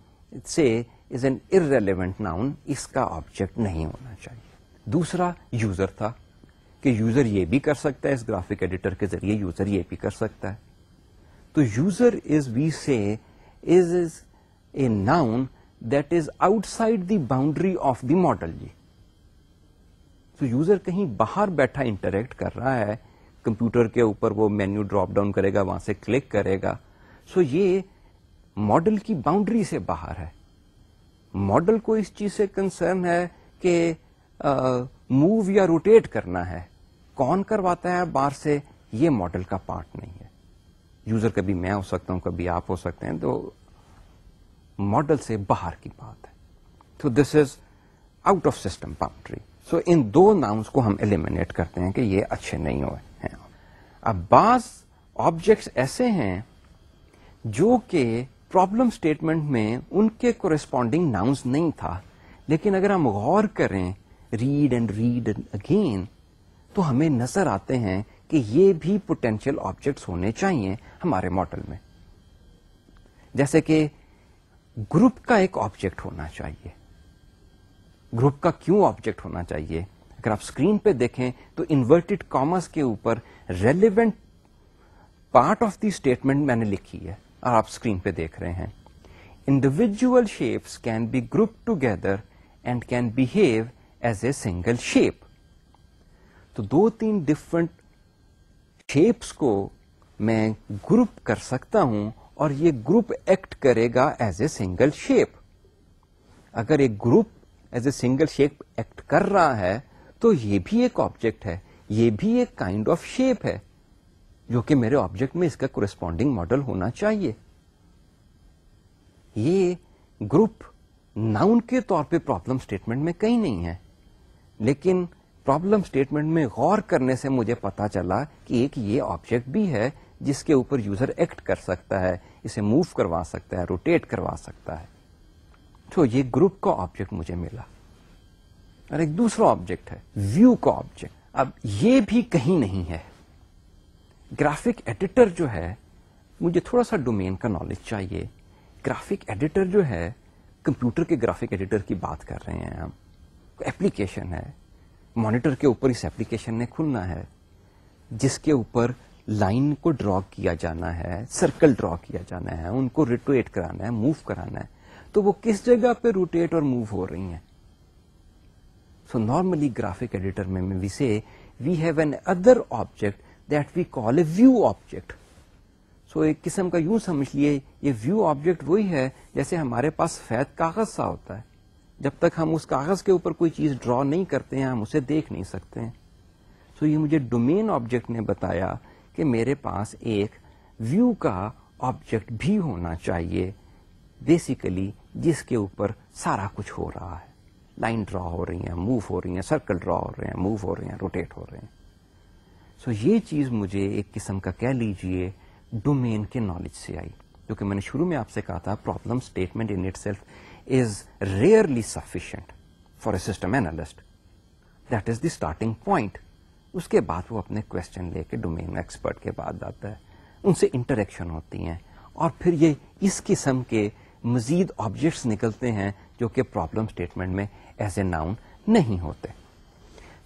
سے از این ارریلیونٹ ناؤن, اس کا آبجیکٹ نہیں ہونا چاہیے. دوسرا یوزر تھا کہ یوزر یہ بھی کر سکتا ہے, اس گرافک ایڈیٹر کے ذریعے یوزر یہ بھی کر سکتا ہے. تو user is we say is a noun that is outside the boundary of the model. جی تو یوزر کہیں باہر بیٹھا انٹریکٹ کر رہا ہے کمپیوٹر کے اوپر, وہ مینیو ڈراپ ڈاؤن کرے گا, وہاں سے کلک کرے گا. سو یہ ماڈل کی باؤنڈری سے باہر ہے. ماڈل کو اس چیز سے کنسرن ہے کہ موو یا روٹیٹ کرنا ہے. کون کرواتا ہے باہر سے, یہ ماڈل کا پارٹ نہیں ہے. یوزر کبھی میں ہو سکتا ہوں, کبھی آپ ہو سکتے ہیں, تو ماڈل سے باہر کی بات ہے. تو this is out of system boundary. So ان دو ناؤنس کو ہم ایلیمینیٹ کرتے ہیں کہ یہ اچھے نہیں ہوئے ہیں. اب بعض آبجیکٹس ایسے ہیں جو کہ پرابلم اسٹیٹمنٹ میں ان کے کورسپونڈنگ ناؤنس نہیں تھا, لیکن اگر ہم غور کریں ریڈ اینڈ اگین تو ہمیں نظر آتے ہیں کہ یہ بھی پوٹینشیل آبجیکٹس ہونے چاہیے ہمارے ماڈل میں. جیسے کہ گروپ کا ایک آبجیکٹ ہونا چاہیے. گروپ کا کیوں آبجیکٹ ہونا چاہیے؟ اگر آپ اسکرین پہ دیکھیں تو انورٹیڈ کاماز کے اوپر relevant part of the statement میں نے لکھی ہے اور آپ اسکرین پہ دیکھ رہے ہیں. Individual shapes can be group together and can behave as a single shape. تو 2-3 ڈفرنٹ شیپس کو میں گروپ کر سکتا ہوں اور یہ گروپ ایکٹ کرے گا ایز اے سنگل شیپ. اگر ایک group as a single shape act کر رہا ہے تو یہ بھی ایک آبجیکٹ ہے, یہ بھی ایک کائنڈ آف شیپ ہے جو کہ میرے آبجیکٹ میں اس کا کورسپونڈنگ ماڈل ہونا چاہیے. یہ گروپ ناؤن کے طور پہ پرابلم اسٹیٹمنٹ میں کہیں نہیں ہے, لیکن پرابلم اسٹیٹمنٹ میں غور کرنے سے مجھے پتا چلا کہ ایک یہ آبجیکٹ بھی ہے جس کے اوپر یوزر ایکٹ کر سکتا ہے, اسے موو کروا سکتا ہے, روٹیٹ کروا سکتا ہے. تو یہ گروپ کا آبجیکٹ مجھے ملا. اور ایک دوسرا آبجیکٹ ہے ویو کا آبجیکٹ. اب یہ بھی کہیں نہیں ہے. گرافک ایڈیٹر جو ہے, مجھے تھوڑا سا ڈومین کا نالج چاہیے. گرافک ایڈیٹر جو ہے, کمپیوٹر کے گرافک ایڈیٹر کی بات کر رہے ہیں ہم. ایپلیکیشن ہے, مانیٹر کے اوپر اس ایپلیکیشن نے کھلنا ہے, جس کے اوپر لائن کو ڈرا کیا جانا ہے, سرکل ڈرا کیا جانا ہے, ان کو روٹیٹ کرانا ہے, موو کرانا ہے. تو وہ کس جگہ پہ روٹیٹ اور موو ہو رہی ہیں. سو نارملی گرافک ایڈیٹر میں we say we have another object that we call a view object. So ایک قسم کا یوں سمجھ لیے یہ ویو آبجیکٹ وہی ہے جیسے ہمارے پاس سفید کاغذ سا ہوتا ہے. جب تک ہم اس کاغذ کے اوپر کوئی چیز ڈرا نہیں کرتے ہیں ہم اسے دیکھ نہیں سکتے ہیں. سو یہ مجھے ڈومین آبجیکٹ نے بتایا کہ میرے پاس ایک ویو کا آبجیکٹ بھی ہونا چاہیے بیسیکلی, جس کے اوپر سارا کچھ ہو رہا ہے. لائن ڈرا ہو رہی ہیں, موو ہو رہی ہیں, سرکل ڈرا ہو رہے ہیں, موو ہو رہے ہیں, روٹیٹ ہو رہے ہیں. سو یہ چیز مجھے ایک قسم کا کہہ لیجئے ڈومین کے نالج سے آئی, کیونکہ میں نے شروع میں آپ سے کہا تھا problem statement in itself is really sufficient for a system analyst. That is the starting point. اس کے بعد وہ اپنے کوشچن لے کے ڈومین ایکسپرٹ کے بعد آتا ہے, ان سے انٹریکشن ہوتی ہیں, اور پھر یہ اس قسم کے مزید آبجیکٹس نکلتے ہیں جو کہ پرابلم اسٹیٹمنٹ میں ایز اے ناؤن نہیں ہوتے.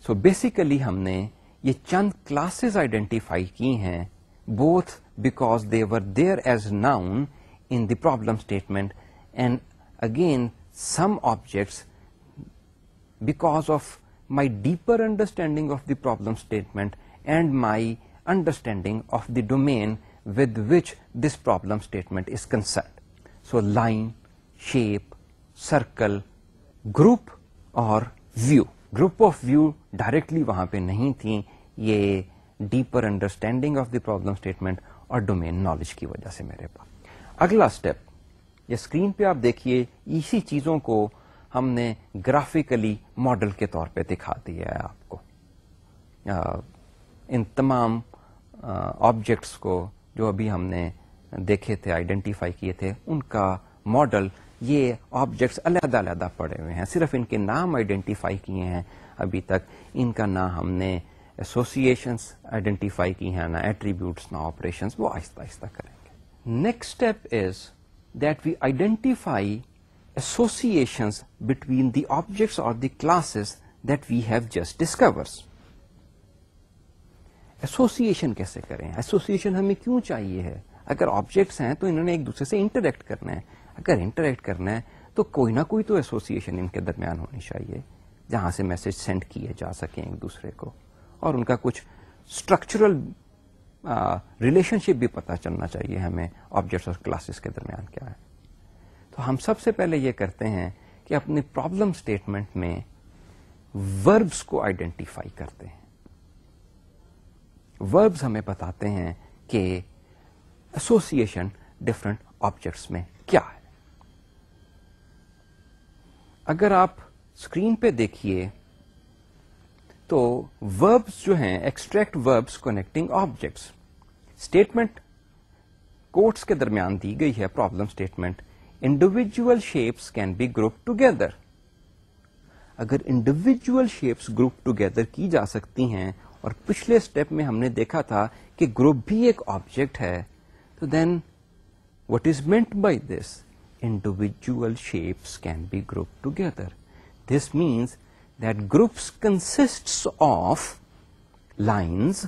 سو بیسیکلی ہم نے یہ چند کلاسز آئیڈینٹیفائی کی ہیں, both because they were there as noun in the problem statement, and again some objects because of my deeper understanding of the problem statement and my understanding of the domain with which this problem statement is concerned. So line, shape, circle, group اور view. Group of view directly وہاں پہ نہیں تھی, یہ deeper understanding of the problem statement اور domain knowledge کی وجہ سے میرے پاس. اگلا اسٹیپ, یہ اسکرین پہ آپ دیکھیے, اسی چیزوں کو ہم نے گرافیکلی ماڈل کے طور پہ دکھا دیا ہے آپ کو. ان تمام آبجیکٹس کو جو ابھی ہم نے دیکھے تھے, آئیڈینٹیفائی کیے تھے, ان کا ماڈل, یہ آبجیکٹس علیحدہ علیحدہ پڑے ہوئے ہیں, صرف ان کے نام آئیڈینٹیفائی کیے ہیں ابھی تک. ان کا نہ ہم نے ایسوسیشنس آئیڈینٹیفائی کی ہیں, نہ ایٹریبیوٹس, نہ آپریشنس, وہ آہستہ آہستہ کریں گے. Next step is that we identify associations between the objects اور the classes that we have just discovered. Association کیسے کریں؟ ایسوسیشن ہمیں کیوں چاہیے ہے؟ اگر آبجیکٹس ہیں تو انہوں نے ایک دوسرے سے انٹریکٹ کرنا ہے. اگر انٹریکٹ کرنا ہے تو کوئی نہ کوئی تو ایسوسیشن ان کے درمیان ہونی چاہیے جہاں سے میسج سینڈ کیے جا سکیں ایک دوسرے کو, اور ان کا کچھ اسٹرکچرل ریلیشن شپ بھی پتہ چلنا چاہیے ہمیں آبجیکٹس اور کلاسز کے درمیان کیا ہے. تو ہم سب سے پہلے یہ کرتے ہیں کہ اپنے پرابلم اسٹیٹمنٹ میں وربس کو آئیڈینٹیفائی کرتے ہیں. وربس ہمیں بتاتے ہیں کہ ایسوسیشن ڈفرنٹ آبجیکٹس میں کیا ہے. اگر آپ اسکرین پہ دیکھیے تو وربس جو ہیں, extract verbs connecting objects, statement quotes کے درمیان دی گئی ہے problem statement. Individual shapes can be group together. اگر انڈیویجل شیپس گروپ ٹوگیدر کی جا سکتی ہیں, اور پچھلے اسٹیپ میں ہم نے دیکھا تھا کہ گروپ بھی ایک آبجیکٹ ہے, تو دین what is meant by this? Individual shapes can be grouped together. This means that groups consists of lines,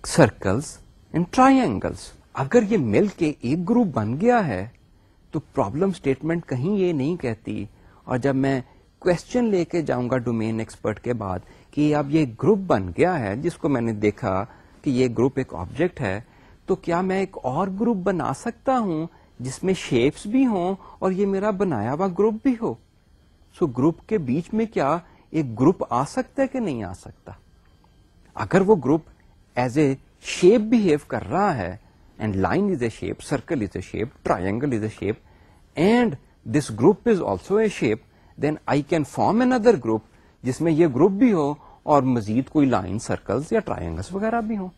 circles and triangles. اگر یہ مل کے ایک گروپ بن گیا ہے تو پرابلم اسٹیٹمنٹ کہیں یہ نہیں کہتی, اور جب میں کوشچن لے کے جاؤں گا ڈومین ایکسپرٹ کے بعد کہ اب یہ گروپ بن گیا ہے جس کو میں نے دیکھا کہ یہ گروپ ایک آبجیکٹ ہے, تو کیا میں ایک اور گروپ بنا سکتا ہوں جس میں شیپس بھی ہوں اور یہ میرا بنایا ہوا گروپ بھی ہو؟ سو گروپ کے بیچ میں کیا ایک گروپ آ سکتا ہے کہ نہیں آ سکتا؟ اگر وہ group as a shape behave کر رہا ہے, and line is a shape, circle is a shape, triangle is a shape, and this group is also a shape, then I can form another group جس میں یہ group بھی ہو اور مزید کوئی لائن, سرکلز یا ٹرائنگلس وغیرہ بھی ہوں.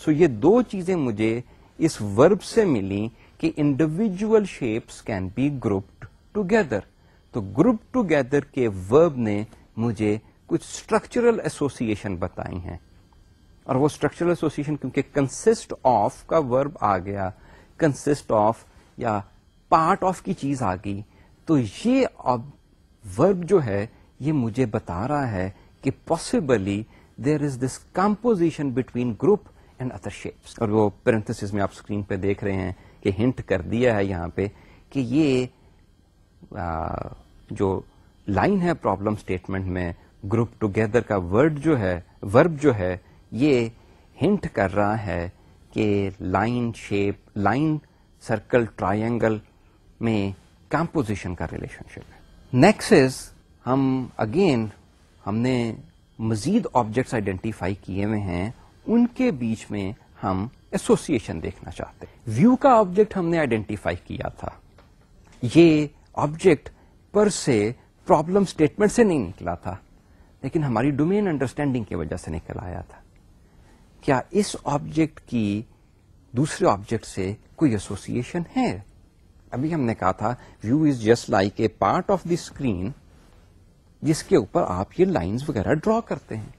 سو یہ دو چیزیں مجھے اس ورب سے ملی کہ individual shapes can be grouped together. تو گروپ ٹوگیدر کے ورب نے مجھے کچھ اسٹرکچرل ایسوسیشن بتائی ہیں, اور وہ اسٹرکچرل ایسوسیشن کیونکہ کنسسٹ آف کا ورب آ گیا, کنسسٹ آف یا پارٹ آف کی چیز آ گئی, تو یہ ورب جو ہے یہ مجھے بتا رہا ہے کہ possibly there is this composition between group and other shapes. اور وہ پیرنتھسس میں آپ اسکرین پہ دیکھ رہے ہیں کہ ہنٹ کر دیا ہے یہاں پہ کہ یہ جو لائن ہے پرابلم اسٹیٹمنٹ میں, گروپ ٹوگیدر کا ورب جو ہے یہ ہنٹ کر رہا ہے کہ line shape, line circle, triangle میں کمپوزیشن کا ریلیشن شپ ہے. نیکسٹ از ہم نے مزید آبجیکٹس آئیڈینٹیفائی کیے ہوئے ہیں, ان کے بیچ میں ہم ایسوسیشن دیکھنا چاہتے ہیں. ویو کا آبجیکٹ ہم نے آئیڈینٹیفائی کیا تھا, یہ آبجیکٹ پر سے پرابلم اسٹیٹمنٹ سے نہیں نکلا تھا, لیکن ہماری ڈومین انڈرسٹینڈنگ کی وجہ سے نکل آیا تھا. کیا اس آبجیکٹ کی دوسرے آبجیکٹ سے کوئی ایسوسیشن ہے؟ ابھی ہم نے کہا تھا view is just like a part of the screen جس کے اوپر آپ یہ لائنز وغیرہ ڈرا کرتے ہیں.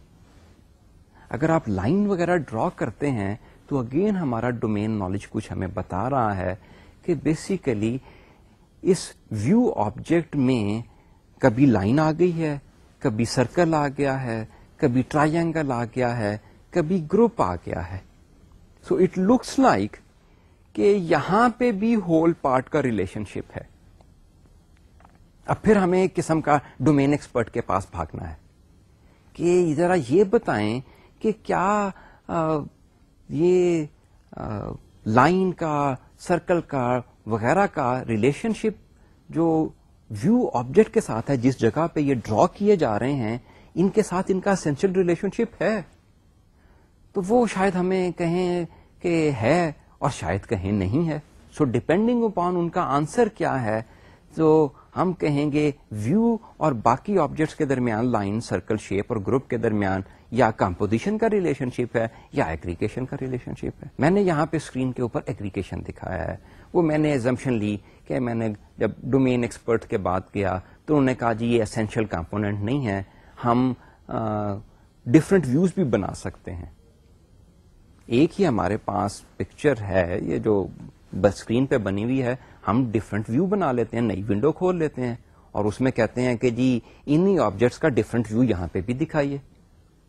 اگر آپ لائن وغیرہ ڈرا کرتے ہیں تو اگین ہمارا ڈومین نالج کچھ ہمیں بتا رہا ہے کہ بیسیکلی اس ویو آبجیکٹ میں کبھی لائن آ گئی ہے, کبھی سرکل آ گیا ہے, کبھی ٹرائنگل آ گیا ہے, کبھی گروپ آ گیا ہے. سو اٹ لکس لائک کہ یہاں پہ بھی ہول پارٹ کا ریلیشن شپ ہے. اب پھر ہمیں ایک قسم کا ڈومین ایکسپرٹ کے پاس بھاگنا ہے کہ ذرا یہ بتائیں کہ کیا یہ لائن کا, سرکل کا وغیرہ کا ریلیشن شپ جو ویو آبجیکٹ کے ساتھ ہے, جس جگہ پہ یہ ڈرا کیے جا رہے ہیں, ان کے ساتھ ان کا اسینشیل ریلیشن شپ ہے. تو وہ شاید ہمیں کہیں کہ ہے اور شاید کہیں نہیں ہے. سو ڈپینڈنگ اپان ان کا آنسر کیا ہے, تو ہم کہیں گے ویو اور باقی آبجیکٹس کے درمیان لائن, سرکل, شیپ اور گروپ کے درمیان یا کمپوزیشن کا ریلیشن شپ ہے یا ایگریگیشن کا ریلیشن شپ ہے. میں نے یہاں پہ اسکرین کے اوپر ایگریگیشن دکھایا ہے. وہ میں نے ایزمپشن لی کہ میں نے جب ڈومین ایکسپرٹ کے بات کیا تو انہوں نے کہا جی یہ اسینشیل کمپوننٹ نہیں ہے, ہم ڈفرینٹ ویوز بھی بنا سکتے ہیں. ایک ہی ہمارے پاس پکچر ہے یہ جو اسکرین پہ بنی ہوئی ہے, ہم ڈفرینٹ ویو بنا لیتے ہیں, نئی ونڈو کھول لیتے ہیں اور اس میں کہتے ہیں کہ جی انہی آبجیکٹس کا ڈفرینٹ ویو یہاں پہ بھی دکھائیے.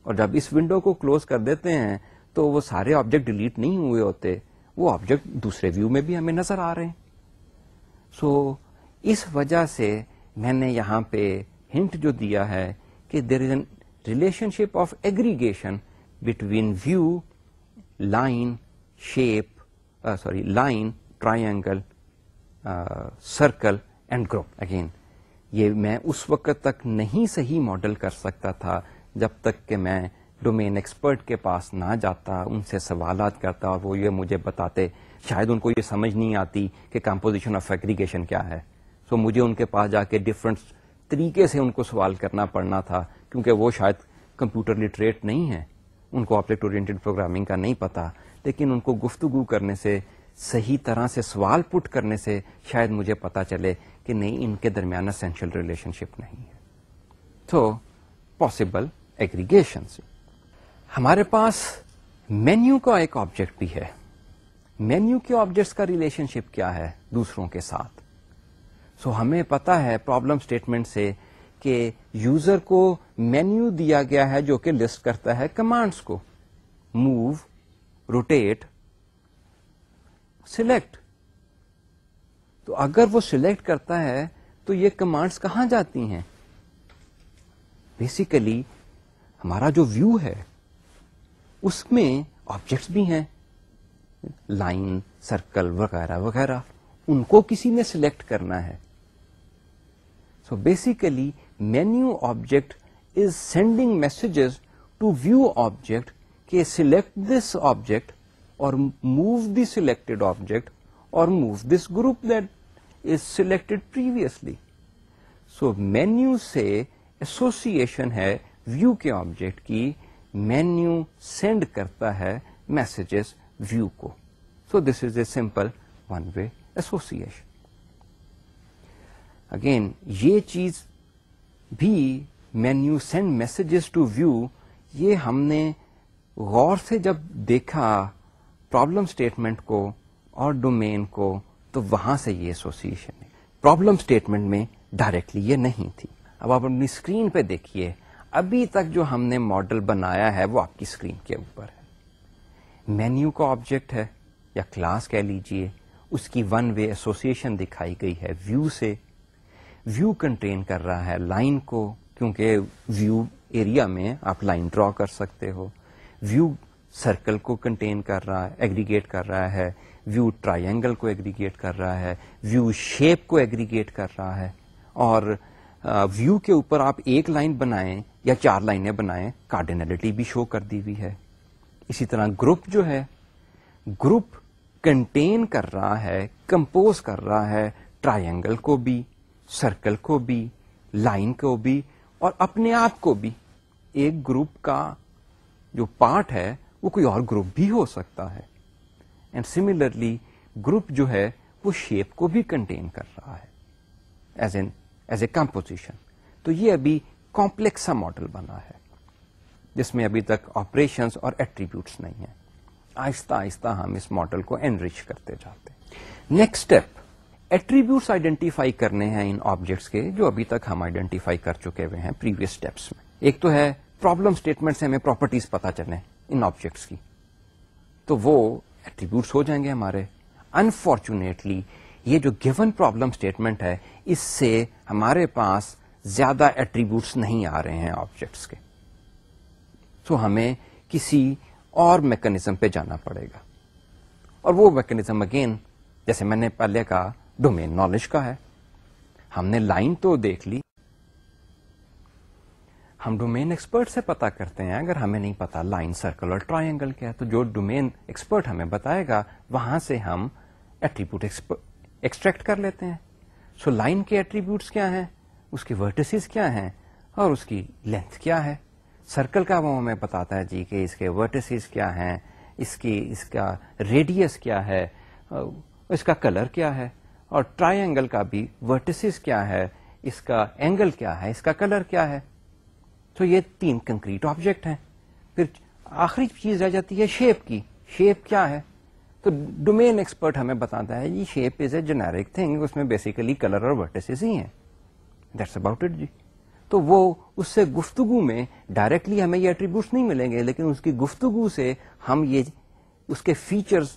اور جب اس ونڈو کو کلوز کر دیتے ہیں تو وہ سارے آبجیکٹ ڈیلیٹ نہیں ہوئے ہوتے, وہ آبجیکٹ دوسرے ویو میں بھی ہمیں نظر آ رہے ہیں. سو اس وجہ سے میں نے یہاں پہ ہنٹ جو دیا ہے کہ there is an relationship of aggregation between view, line, shape, line, triangle, circle and group. Again یہ میں اس وقت تک نہیں صحیح ماڈل کر سکتا تھا جب تک کہ میں ڈومین ایکسپرٹ کے پاس نہ جاتا, ان سے سوالات کرتا اور وہ یہ مجھے بتاتے. شاید ان کو یہ سمجھ نہیں آتی کہ کمپوزیشن آف ایگریگیشن کیا ہے. سو مجھے ان کے پاس جا کے ڈفرینٹ طریقے سے ان کو سوال کرنا پڑنا تھا, کیونکہ وہ شاید کمپیوٹر لٹریٹ نہیں ہے, ان کو آبجیکٹ اورینٹڈ پروگرامنگ کا نہیں پتا, لیکن ان کو گفتگو کرنے سے, صحیح طرح سے سوال پٹ کرنے سے شاید مجھے پتا چلے کہ نہیں, ان کے درمیان اسینشیل ریلیشن شپ نہیں ہے. تو پاسبل ایگریگیشن سے ہمارے پاس مینیو کا ایک آبجیکٹ بھی ہے. مینیو کے آبجیکٹس کا ریلیشن شپ کیا ہے دوسروں کے ساتھ؟ سو ہمیں پتا ہے پرابلم اسٹیٹمنٹ سے کہ یوزر کو مینیو دیا گیا ہے جو کہ لسٹ کرتا ہے کمانڈس کو, موو, روٹیٹ, سلیکٹ. تو اگر وہ سلیکٹ کرتا ہے تو یہ کمانڈس کہاں جاتی ہیں؟ بیسیکلی ہمارا جو ویو ہے اس میں آبجیکٹس بھی ہیں, لائن, سرکل وغیرہ وغیرہ, ان کو کسی نے سلیکٹ کرنا ہے. So basically menu object is sending messages to view object کہ سلیکٹ دس آبجیکٹ اور موو دی سلیکٹڈ آبجیکٹ اور move this group that is selected previously. So menu سے ایسوسیشن ہے ویو کے آبجیکٹ کی, مینیو سینڈ کرتا ہے messages view کو. So this is a simple one way association. Again یہ چیز بھی menu send messages to view, یہ ہم نے غور سے جب دیکھا پرابلم اسٹیٹمنٹ کو اور ڈومین کو تو وہاں سے یہ ایسوسیشن ہے. پرابلم اسٹیٹمنٹ میں ڈائریکٹلی یہ نہیں تھی. اب آپ اپنی اسکرین پہ دیکھیے، ابھی تک جو ہم نے ماڈل بنایا ہے وہ آپ کی اسکرین کے اوپر ہے. مینیو کا آبجیکٹ ہے یا کلاس کہہ لیجئے، اس کی ون وے ایسوسیشن دکھائی گئی ہے ویو سے. ویو کنٹین کر رہا ہے لائن کو، کیونکہ ویو ایریا میں آپ لائن ڈرا کر سکتے ہو. ویو سرکل کو کنٹین کر رہا ہے، ایگریگیٹ کر رہا ہے. ویو ٹرائنگل کو ایگریگیٹ کر رہا ہے. ویو شیپ کو ایگریگیٹ کر رہا ہے. اور ویو کے اوپر آپ ایک لائن بنائیں یا 4 لائنیں بنائیں، کارڈینلٹی بھی شو کر دی ہوئی ہے. اسی طرح گروپ جو ہے، گروپ کنٹین کر رہا ہے، کمپوز کر رہا ہے ٹرائنگل کو بھی، سرکل کو بھی، لائن کو بھی، اور اپنے آپ کو بھی. ایک گروپ کا جو پارٹ ہے وہ کوئی اور گروپ بھی ہو سکتا ہے. اینڈ سملرلی گروپ جو ہے وہ شیپ کو بھی کنٹین کر رہا ہے ایز اے کمپوزیشن. تو یہ ابھی کمپلیکس سا ماڈل بنا ہے جس میں ابھی تک آپریشنز اور ایٹریبیوٹس نہیں ہیں. آہستہ آہستہ ہم اس ماڈل کو انریچ کرتے جاتے ہیں. نیکسٹ اسٹیپ، ایٹریبیوٹس آئیڈینٹیفائی کرنے ہیں ان آبجیکٹس کے جو ابھی تک ہم آئیڈینٹیفائی کر چکے ہوئے ہیں پریویس اسٹیپس میں. ایک تو ہے پرابلم اسٹیٹمنٹ سے ہمیں پراپرٹیز پتا چلیں ان آبجیکٹس کی، تو وہ ایٹریبیوٹس ہو جائیں گے ہمارے. انفارچونیٹلی یہ جو گیون پرابلم اسٹیٹمنٹ ہے اس سے ہمارے پاس زیادہ ایٹریبیوٹس نہیں آ رہے ہیں آبجیکٹس کے. سو ہمیں کسی اور میکانزم پہ جانا پڑے گا، اور وہ میکانزم اگین جیسے میں نے پہلے کہا ڈومین نالج کا ہے. ہم نے لائن تو دیکھ لی، ہم ڈومین ایکسپرٹ سے پتا کرتے ہیں. اگر ہمیں نہیں پتا لائن، سرکل اور ٹرائنگل کیا ہے تو جو ڈومین ایکسپرٹ ہمیں بتائے گا وہاں سے ہم ایٹریبیوٹ ایکسٹریکٹ کر لیتے ہیں. سو لائن کے ایٹریبیوٹس کیا ہیں، اس کی ورٹیسز کیا ہیں اور اس کی لینتھ کیا ہے. سرکل کا وہ ہمیں بتاتا ہے جی کہ اس کے ورٹیسز کیا ہیں، اس کا ریڈیس کیا ہے، اس کا کلر کیا ہے. اور ٹرائنگل کا بھی ورٹیسز کیا ہے، اس کا اینگل کیا ہے، اس کا کلر کیا ہے. تو یہ 3 کنکریٹ آبجیکٹ ہیں. پھر آخری چیز رہ جاتی ہے شیپ کی. شیپ کیا ہے؟ تو ڈومین ایکسپرٹ ہمیں بتاتا ہے یہ shape is a generic thing, اس میں بیسیکلی کلر اور ورٹیسز ہی ہیں. دیٹس اباؤٹ اٹ جی. تو وہ اس سے گفتگو میں ڈائریکٹلی ہمیں یہ ایٹریبیوٹس نہیں ملیں گے، لیکن اس کی گفتگو سے ہم یہ اس کے فیچرز،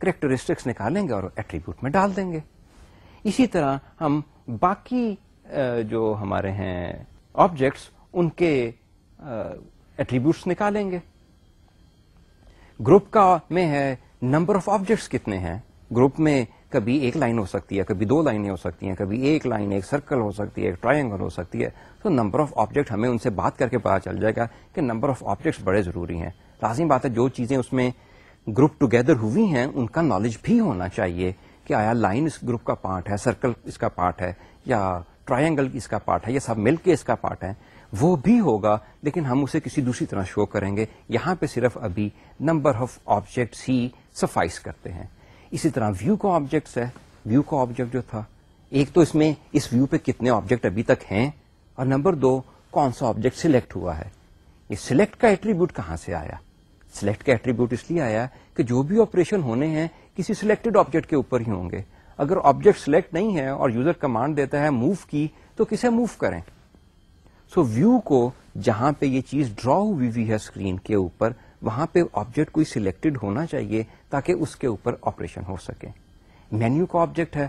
کریکٹرسٹکس نکالیں گے اور ایٹریبیوٹ میں ڈال دیں گے. اسی طرح ہم باقی جو ہمارے ہیں آبجیکٹس ان کے ایٹریبیوٹس نکالیں گے. گروپ کا میں ہے نمبر آف آبجیکٹس کتنے ہیں. گروپ میں کبھی ایک لائن ہو سکتی ہے، کبھی 2 لائنیں ہو سکتی ہیں، کبھی ایک لائن، ایک سرکل ہو سکتی ہے، ایک ٹرائنگل ہو سکتی ہے. تو نمبر آف آبجیکٹ ہمیں ان سے بات کر کے پتا چل جائے گا کہ نمبر آف آبجیکٹس بڑے ضروری ہیں. لازمی بات ہے جو چیزیں اس میں گروپ ٹوگیدر ہوئی ہیں ان کا نالج بھی ہونا چاہیے کہ آیا لائن اس گروپ کا پارٹ ہے، سرکل اس کا پارٹ ہے، یا ٹرائنگل اس کا پارٹ ہے، یہ سب مل کے اس کا پارٹ ہے. وہ بھی ہوگا لیکن ہم اسے کسی دوسری طرح شو کریں گے. یہاں پہ صرف ابھی number of objects he suffice کرتے ہیں. اسی طرح ویو کا آبجیکٹس ہے. ویو کا آبجیکٹ جو تھا، ایک تو اس میں اس ویو پہ کتنے آبجیکٹ ابھی تک ہیں، اور نمبر 2 کون سا آبجیکٹ سلیکٹ ہوا ہے. یہ سلیکٹ کا ایٹریبیوٹ کہاں سے آیا؟ سلیکٹ کا ایٹریبیوٹ اس لیے آیا کہ جو بھی آپریشن ہونے ہیں کسی سلیکٹڈ آبجیکٹ کے اوپر ہی ہوں گے. اگر آبجیکٹ سلیکٹ نہیں ہے اور یوزر کمانڈ دیتا ہے موو کی، تو کسے موو کریں. سو ویو کو جہاں پہ یہ چیز ڈرا ہوئی ہے اسکرین کے اوپر، وہاں پہ آبجیکٹ کوئی سلیکٹڈ ہونا چاہیے تاکہ اس کے اوپر آپریشن ہو سکے. مینیو کا آبجیکٹ ہے،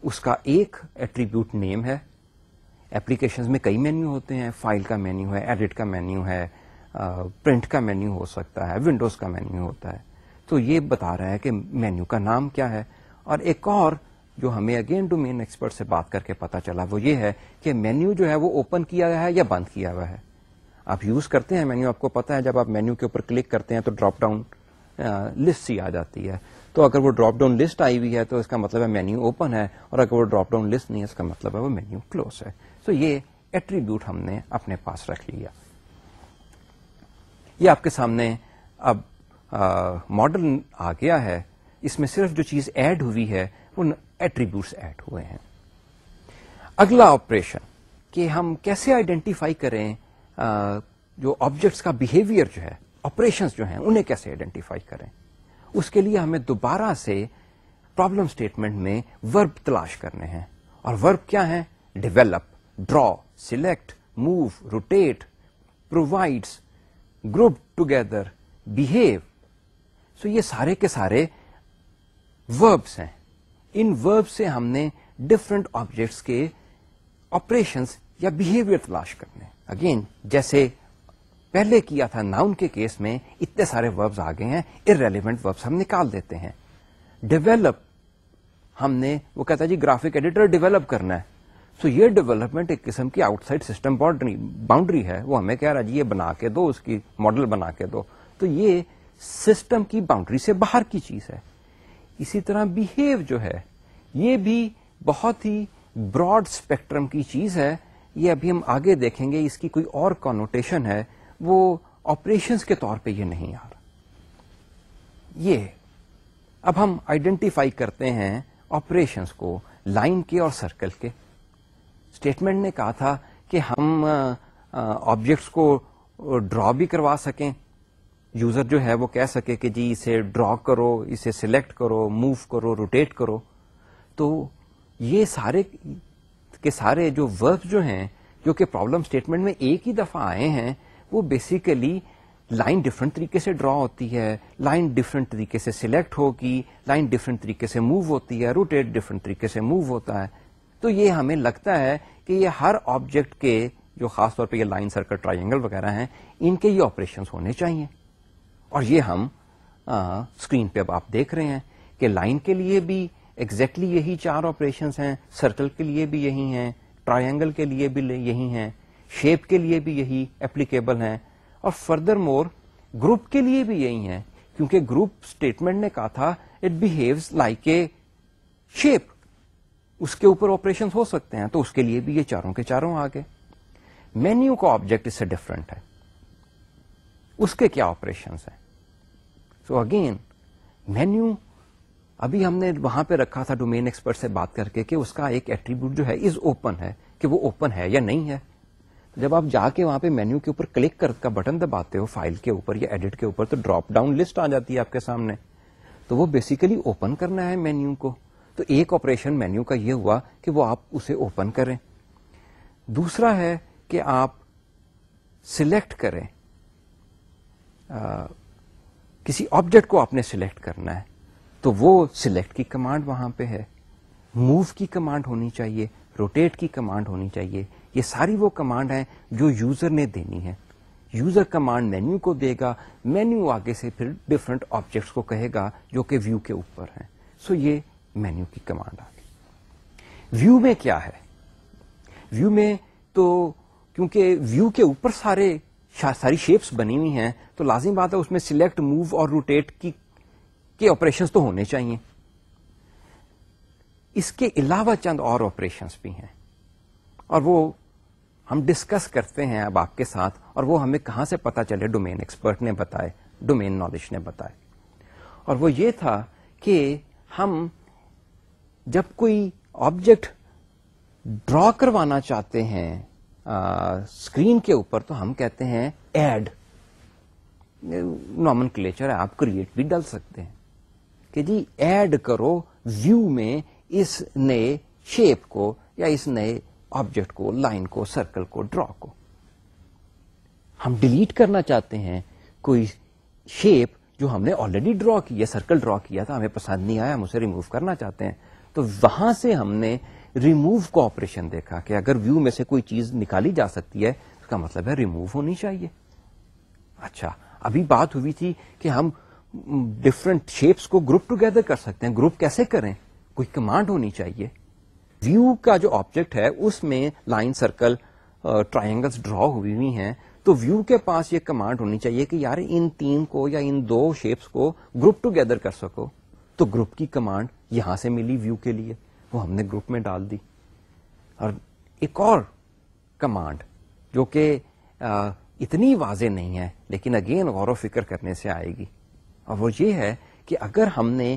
اس کا ایک ایٹریبیوٹ نیم ہے. ایپلیکیشنز میں کئی مینیو ہوتے ہیں، فائل کا مینیو ہے، ایڈٹ کا مینیو ہے، پرنٹ کا مینیو ہو سکتا ہے، ونڈوز کا مینیو ہوتا ہے. تو یہ بتا رہا ہے کہ مینیو کا نام کیا ہے. اور ایک اور جو ہمیں اگین ڈومین ایکسپرٹ سے بات کر کے پتا چلا وہ یہ ہے کہ مینیو جو ہے وہ اوپن کیا گیا ہے یا بند کیا ہوا ہے. آپ یوز کرتے ہیں مینیو، آپ کو پتا ہے جب آپ مینیو کے اوپر کلک کرتے ہیں تو ڈراپ ڈاؤن لسٹ ہی آ جاتی ہے. تو اگر وہ ڈراپ ڈاؤن لسٹ آئی ہوئی ہے تو اس کا مطلب ہے مینیو اوپن ہے، اور اگر وہ ڈراپ ڈاؤن لسٹ نہیں ہے اس کا مطلب ہے وہ مینیو کلوز ہے. تو یہ ایٹریبیوٹ ہم نے اپنے پاس رکھ لیا. یہ آپ کے سامنے اب ماڈل آ گیا ہے اس میں صرف جو چیز ایڈ ہوئی ہے وہ ایٹریبیوٹس ایڈ ہوئے ہیں. اگلا آپریشن کہ ہم کیسے آئیڈینٹیفائی کریں جو آبجیکٹس کا بیہیویئر جو ہے, آپریشنس جو ہیں انہیں کیسے آئیڈینٹیفائی کریں. اس کے لیے ہمیں دوبارہ سے پرابلم اسٹیٹمنٹ میں ورب تلاش کرنے ہیں. اور ورب کیا ہیں؟ Develop, draw, select, move, rotate, provides, group together, behave. سو یہ سارے کے سارے وربس ہیں. ان ورب سے ہم نے ڈفرنٹ آبجیکٹس کے آپریشنس یا بہیویئر تلاش کرنے. اگین جیسے پہلے کیا تھا ناؤن کے کیس میں, اتنے سارے وربز آ گئے ہیں, ارریلیونٹ وربز ہم نکال دیتے ہیں. ڈیولپ ہم نے, وہ کہتا ہے جی گرافک ایڈیٹر ڈیولپ کرنا ہے. سو یہ ڈیولپمنٹ ایک قسم کی آؤٹ سائڈ سسٹم باؤنڈری ہے, وہ ہمیں کہہ رہا جی یہ بنا کے دو, اس کی ماڈل بنا کے دو. تو یہ سسٹم کی باؤنڈری سے باہر کی چیز ہے. اسی طرح بہیو جو ہے یہ بھی بہت ہی براڈ اسپیکٹرم کی چیز ہے. یہ ابھی ہم آگے دیکھیں گے, اس کی کوئی اور کانوٹیشن ہے, وہ آپریشنس کے طور پہ یہ نہیں آ رہا. یہ اب ہم آئیڈینٹیفائی کرتے ہیں آپریشنس کو لائن کے اور سرکل کے. اسٹیٹمنٹ نے کہا تھا کہ ہم آبجیکٹس کو ڈرا بھی کروا سکیں. یوزر جو ہے وہ کہہ سکے کہ جی اسے ڈرا کرو, اسے سلیکٹ کرو, موو کرو, روٹیٹ کرو. تو یہ سارے کے سارے جو ورب جو ہیں جو کہ پرابلم اسٹیٹمنٹ میں ایک ہی دفعہ آئے ہیں, وہ بیسیکلی لائن ڈفرنٹ طریقے سے ڈرا ہوتی ہے, لائن ڈفرنٹ طریقے سے سلیکٹ ہوگی, لائن ڈفرنٹ طریقے سے موو ہوتی ہے, روٹیٹ ڈفرنٹ طریقے سے موو ہوتا ہے. تو یہ ہمیں لگتا ہے کہ یہ ہر آبجیکٹ کے, جو خاص طور پہ یہ لائن, سرکل, ٹرائنگل وغیرہ ہیں, ان کے یہ آپریشنس ہونے چاہیے. اور یہ ہم اسکرین پہ اب آپ دیکھ رہے ہیں کہ لائن کے لیے بھی ایگزیکٹلی یہی 4 آپریشنس ہیں, سرکل کے لیے بھی یہی ہیں, ٹرائنگل کے لیے بھی یہی ہیں, شیپ کے لیے بھی یہی اپلیکیبل ہیں, اور فردر مور گروپ کے لیے بھی یہی ہیں, کیونکہ گروپ اسٹیٹمنٹ نے کہا تھا it behaves like a shape, اس کے اوپر آپریشن ہو سکتے ہیں. تو اس کے لیے بھی یہ چاروں کے چاروں آ گئے. مینیو کا آبجیکٹ اس سے ڈفرنٹ ہے, اس کے کیا آپریشنس ہیں. سو اگین مینیو ابھی ہم نے وہاں پہ رکھا تھا ڈومین ایکسپرٹ سے بات کر کے کہ اس کا ایک ایٹریبیوٹ جو ہے از اوپن ہے, کہ وہ اوپن ہے یا نہیں ہے. جب آپ جا کے وہاں پہ مینیو کے اوپر کلک کا بٹن دباتے ہو فائل کے اوپر یا ایڈٹ کے اوپر, تو ڈراپ ڈاؤن لسٹ آ جاتی ہے آپ کے سامنے. تو وہ بیسیکلی اوپن کرنا ہے مینیو کو. تو ایک آپریشن مینیو کا یہ ہوا کہ وہ آپ اسے اوپن کریں. دوسرا ہے کہ آپ سلیکٹ کریں, کسی آبجیکٹ کو آپ نے سلیکٹ کرنا ہے, تو وہ سلیکٹ کی کمانڈ وہاں پہ ہے. موو کی کمانڈ ہونی چاہیے, روٹیٹ کی کمانڈ ہونی چاہیے. یہ ساری وہ کمانڈ ہیں جو یوزر نے دینی ہے. یوزر کمانڈ مینیو کو دے گا, مینیو آگے سے پھر ڈفرنٹ آبجیکٹس کو کہے گا جو کہ ویو کے اوپر ہیں. سو یہ مینیو کی کمانڈ آ گئی. ویو میں کیا ہے؟ ویو میں تو کیونکہ ویو کے اوپر ساری شیپس بنی ہوئی ہیں, تو لازم بات ہے اس میں سلیکٹ, موو اور روٹیٹ کے آپریشنس تو ہونے چاہیے. اس کے علاوہ چند اور آپریشنس بھی ہیں, اور وہ ہم ڈسکس کرتے ہیں اب آپ کے ساتھ, اور وہ ہمیں کہاں سے پتا چلے, ڈومین ایکسپرٹ نے بتائے, ڈومین نالج نے بتائے. اور وہ یہ تھا کہ ہم جب کوئی آبجیکٹ ڈرا کروانا چاہتے ہیں اسکرین کے اوپر, تو ہم کہتے ہیں ایڈ. نارمل کلیچر ہے, آپ کریٹ بھی ڈال سکتے ہیں کہ جی ایڈ کرو ویو میں اس نئے شیپ کو یا اس نئے آبجیکٹ کو, لائن کو, سرکل کو, ڈرا کو. ہم ڈیلیٹ کرنا چاہتے ہیں کوئی شیپ جو ہم نے آلریڈی ڈرا کی ہے, سرکل ڈرا کیا تھا, ہمیں پسند نہیں آیا, ہم اسے ریموو کرنا چاہتے ہیں. تو وہاں سے ہم نے ریموو کو آپریشن دیکھا کہ اگر ویو میں سے کوئی چیز نکالی جا سکتی ہے, اس کا مطلب ہے ریموو ہونی چاہیے. اچھا, ابھی بات ہوئی تھی کہ ہم ڈفرنٹ شیپس کو گروپ ٹوگیدر کر سکتے ہیں. گروپ کیسے کریں؟ کوئی کمانڈ ہونی چاہیے. ویو کا جو آبجیکٹ ہے اس میں لائن, سرکل, ٹرائنگلس ڈرا ہوئی ہیں, تو ویو کے پاس یہ کمانڈ ہونی چاہیے کہ یار ان 3 کو یا ان 2 شیپس کو گروپ ٹوگیدر کر سکو. تو گروپ کی کمانڈ یہاں سے ملی ویو کے لیے, وہ ہم نے گروپ میں ڈال دی. اور ایک اور کمانڈ جو کہ اتنی واضح نہیں ہے لیکن اگین غور و فکر کرنے سے آئے گی, اور وہ یہ ہے کہ اگر ہم نے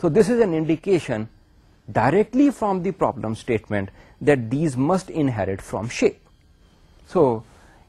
So this is an indication directly from the problem statement that these must inherit from shape. So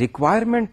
requirement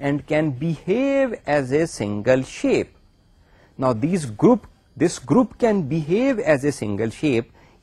and can behave as a single shape. Now this group can behave as a single shape.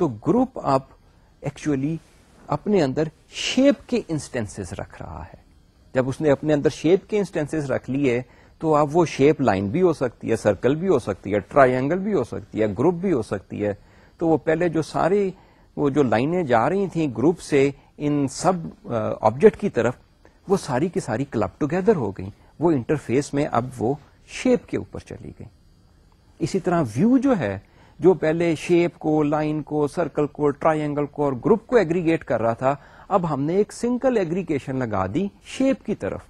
تو group اب actually اپنے اندر shape کے instances رکھ رہا ہے. جب اس نے اپنے اندر شیپ کے انسٹینسز رکھ لیے تو اب وہ شیپ لائن بھی ہو سکتی ہے, سرکل بھی ہو سکتی ہے, ٹرائنگل بھی ہو سکتی ہے, گروپ بھی ہو سکتی ہے. تو وہ پہلے جو ساری وہ جو لائنیں جا رہی تھیں گروپ سے ان سب آبجیکٹ کی طرف, وہ ساری کی ساری کلب ٹوگیدر ہو گئی, وہ انٹرفیس میں اب وہ شیپ کے اوپر چلی گئی. اسی طرح ویو جو ہے, جو پہلے شیپ کو, لائن کو, سرکل کو, ٹرائنگل کو اور گروپ کو ایگریگیٹ کر رہا تھا, اب ہم نے ایک سنگل ایگریگیشن لگا دی شیپ کی طرف,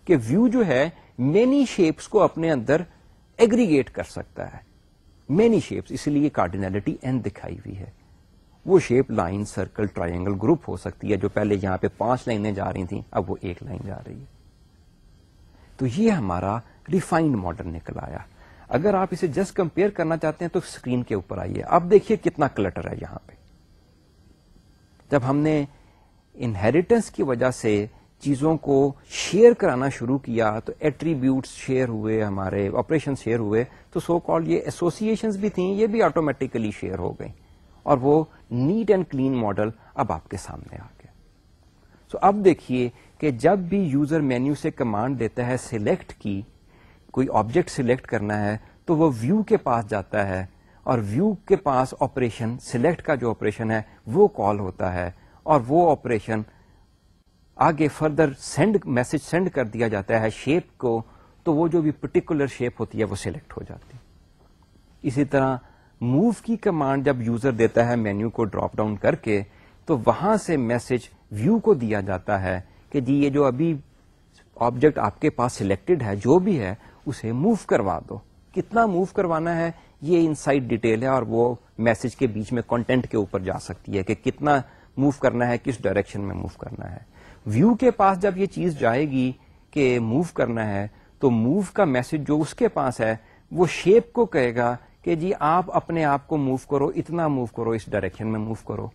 کہ ویو جو ہے مینی شیپس کو اپنے اندر ایگریگیٹ کر سکتا ہے, مینی شیپس, اس لیے کارڈینلٹی n دکھائی ہوئی ہے. وہ shape line, circle, triangle, group ہو سکتی ہے, جو پہلے یہاں پہ 5 لائنیں جا رہی تھیں اب وہ 1 لائن جا رہی ہے. تو یہ ہمارا ریفائنڈ ماڈل نکل آیا. اگر آپ اسے جسٹ کمپیئر کرنا چاہتے ہیں تو اسکرین کے اوپر آئیے, اب دیکھیے کتنا کلٹر ہے یہاں پہ. جب ہم نے انہیریٹنس کی وجہ سے چیزوں کو شیئر کرانا شروع کیا تو ایٹریبیوٹس شیئر ہوئے, ہمارے آپریشن شیئر ہوئے, تو سو کالڈ یہ ایسوسیشنز بھی تھیں, یہ بھی آٹومیٹیکلی شیئر ہو گئیں, اور وہ نیٹ اینڈ کلین ماڈل اب آپ کے سامنے آ گیا. سو اب دیکھیے کہ جب بھی یوزر مینیو سے کمانڈ دیتا ہے سلیکٹ کی, کوئی آبجیکٹ سلیکٹ کرنا ہے, تو وہ ویو کے پاس جاتا ہے, اور ویو کے پاس آپریشن سلیکٹ کا جو آپریشن ہے وہ کال ہوتا ہے, اور وہ آپریشن آگے فردر میسج سینڈ کر دیا جاتا ہے شیپ کو, تو وہ جو بھی پرٹیکولر شیپ ہوتی ہے وہ سلیکٹ ہو جاتی. اسی طرح موو کی کمانڈ جب یوزر دیتا ہے مینیو کو ڈراپ ڈاؤن کر کے, تو وہاں سے میسج ویو کو دیا جاتا ہے کہ جی یہ جو ابھی آبجیکٹ آپ کے پاس سلیکٹڈ ہے جو بھی ہے اسے موو کروا دو. کتنا موو کروانا ہے یہ ان سائڈ ڈیٹیل ہے, اور وہ میسج کے بیچ میں کنٹینٹ کے اوپر جا سکتی ہے کہ کتنا موو کرنا ہے, کس ڈائریکشن میں موو کرنا ہے. ویو کے پاس جب یہ چیز جائے گی کہ موو کرنا ہے, تو موو کا میسج جو اس کے پاس ہے وہ شیپ کو کہے گا کہ جی آپ اپنے آپ کو موو کرو, اتنا موو کرو, اس ڈائریکشن میں موو کرو.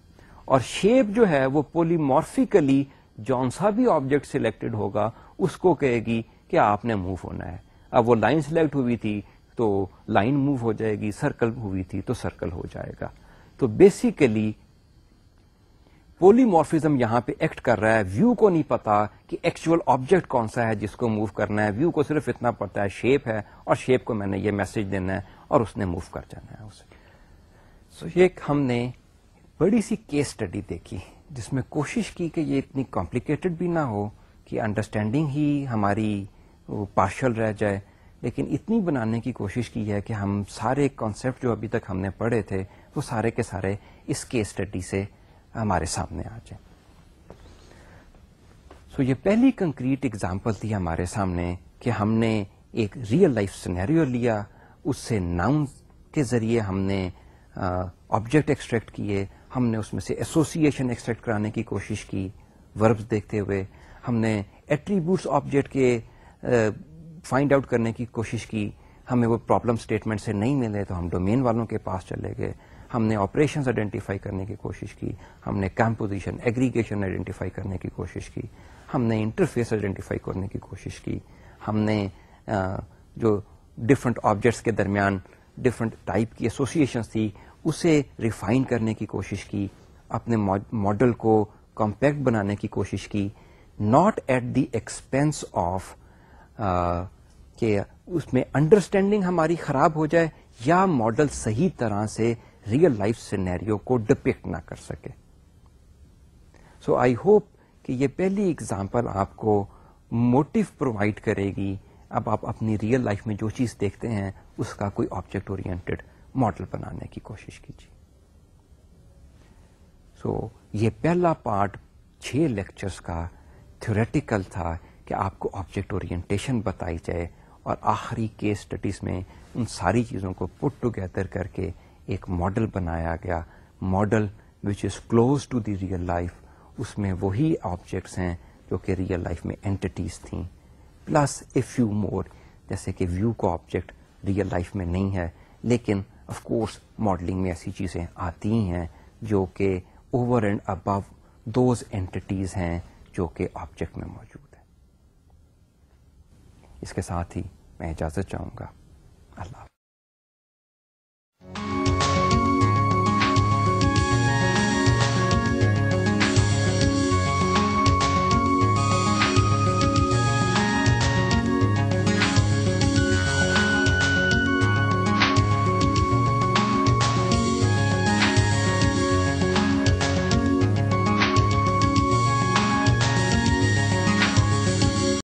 اور شیپ جو ہے وہ پولیمورفیکلی جون سا بھی آبجیکٹ سلیکٹڈ ہوگا اس کو کہے گی کہ آپ نے موو ہونا ہے. اب وہ لائن سلیکٹ ہوئی تھی تو لائن موو ہو جائے گی, سرکل ہوئی تھی تو سرکل ہو جائے گا. تو بیسیکلی پولیمورفزم یہاں پہ ایکٹ کر رہا ہے. ویو کو نہیں پتا کہ ایکچوئل آبجیکٹ کون سا ہے جس کو موو کرنا ہے, ویو کو صرف اتنا پتا ہے شیپ ہے, اور شیپ کو میں نے یہ میسج دینا ہے اور اس نے موو کر جانا ہے اسے. سو یہ ہم نے بڑی سی کیس اسٹڈی دیکھی جس میں کوشش کی کہ یہ اتنی کمپلیکیٹڈ بھی نہ ہو کہ انڈرسٹینڈنگ ہی ہماری پارشل رہ جائے, لیکن اتنی بنانے کی کوشش کی ہے کہ ہم سارے کانسیپٹ جو ابھی تک ہم نے پڑھے تھے وہ سارے کے سارے اس کیس اسٹڈی سے ہمارے سامنے آ جائیں. سو یہ پہلی کنکریٹ اگزامپل تھی ہمارے سامنے کہ ہم نے ایک ریئل لائف سینیریو لیا, اس سے ناؤن کے ذریعے ہم نے آبجیکٹ ایکسٹریکٹ کیے, ہم نے اس میں سے ایسوسیشن ایکسٹریکٹ کرانے کی کوشش کی وربز دیکھتے ہوئے, ہم نے ایٹریبیوٹس آبجیکٹ کے فائنڈ آؤٹ کرنے کی کوشش کی, ہمیں وہ پرابلم اسٹیٹمنٹ سے نہیں ملے تو ہم ڈومین والوں کے پاس چلے گئے, ہم نے آپریشنز آئیڈینٹیفائی کرنے کی کوشش کی, ہم نے کمپوزیشن ایگریگیشن آئیڈینٹیفائی کرنے کی کوشش کی, ہم نے انٹرفیس آئیڈینٹیفائی کرنے کی کوشش کی, ہم نے جو ڈفرنٹ آبجیکٹس کے درمیان ڈفرنٹ ٹائپ کی ایسوسیشنز تھی اسے ریفائن کرنے کی کوشش کی, اپنے ماڈل کو کمپیکٹ بنانے کی کوشش کی, not at the expense of کہ اس میں انڈرسٹینڈنگ ہماری خراب ہو جائے یا ماڈل صحیح طرح سے ریئل لائف سینیریو کو ڈپکٹ نہ کر سکے. سو آئی ہوپ کہ یہ پہلی اگزامپل آپ کو موٹیو پرووائڈ کرے گی. اب آپ اپنی ریئل لائف میں جو چیز دیکھتے ہیں اس کا کوئی آبجیکٹ اورینٹڈ ماڈل بنانے کی کوشش کیجیے. سو یہ پہلا پارٹ 6 لیکچرز کا تھیوریٹیکل تھا کہ آپ کو آبجیکٹ اورینٹیشن بتائی جائے, اور آخری کیس اسٹڈیز میں ان ساری چیزوں کو پٹ ٹوگیدر کر کے ایک ماڈل بنایا گیا, model which is close to the real life. اس میں وہی آبجیکٹس ہیں جو کہ ریئل لائف میں اینٹیز تھیں, پلس اے فیو مور, جیسے کہ ویو کا آبجیکٹ ریئل لائف میں نہیں ہے, لیکن آف کورس ماڈلنگ میں ایسی چیزیں آتی ہیں جو کہ اوور اینڈ ابو دوز اینٹیز ہیں جو کہ آبجیکٹ میں موجود ہیں. اس کے ساتھ ہی میں اجازت چاہوں گا. اللہ حافظ.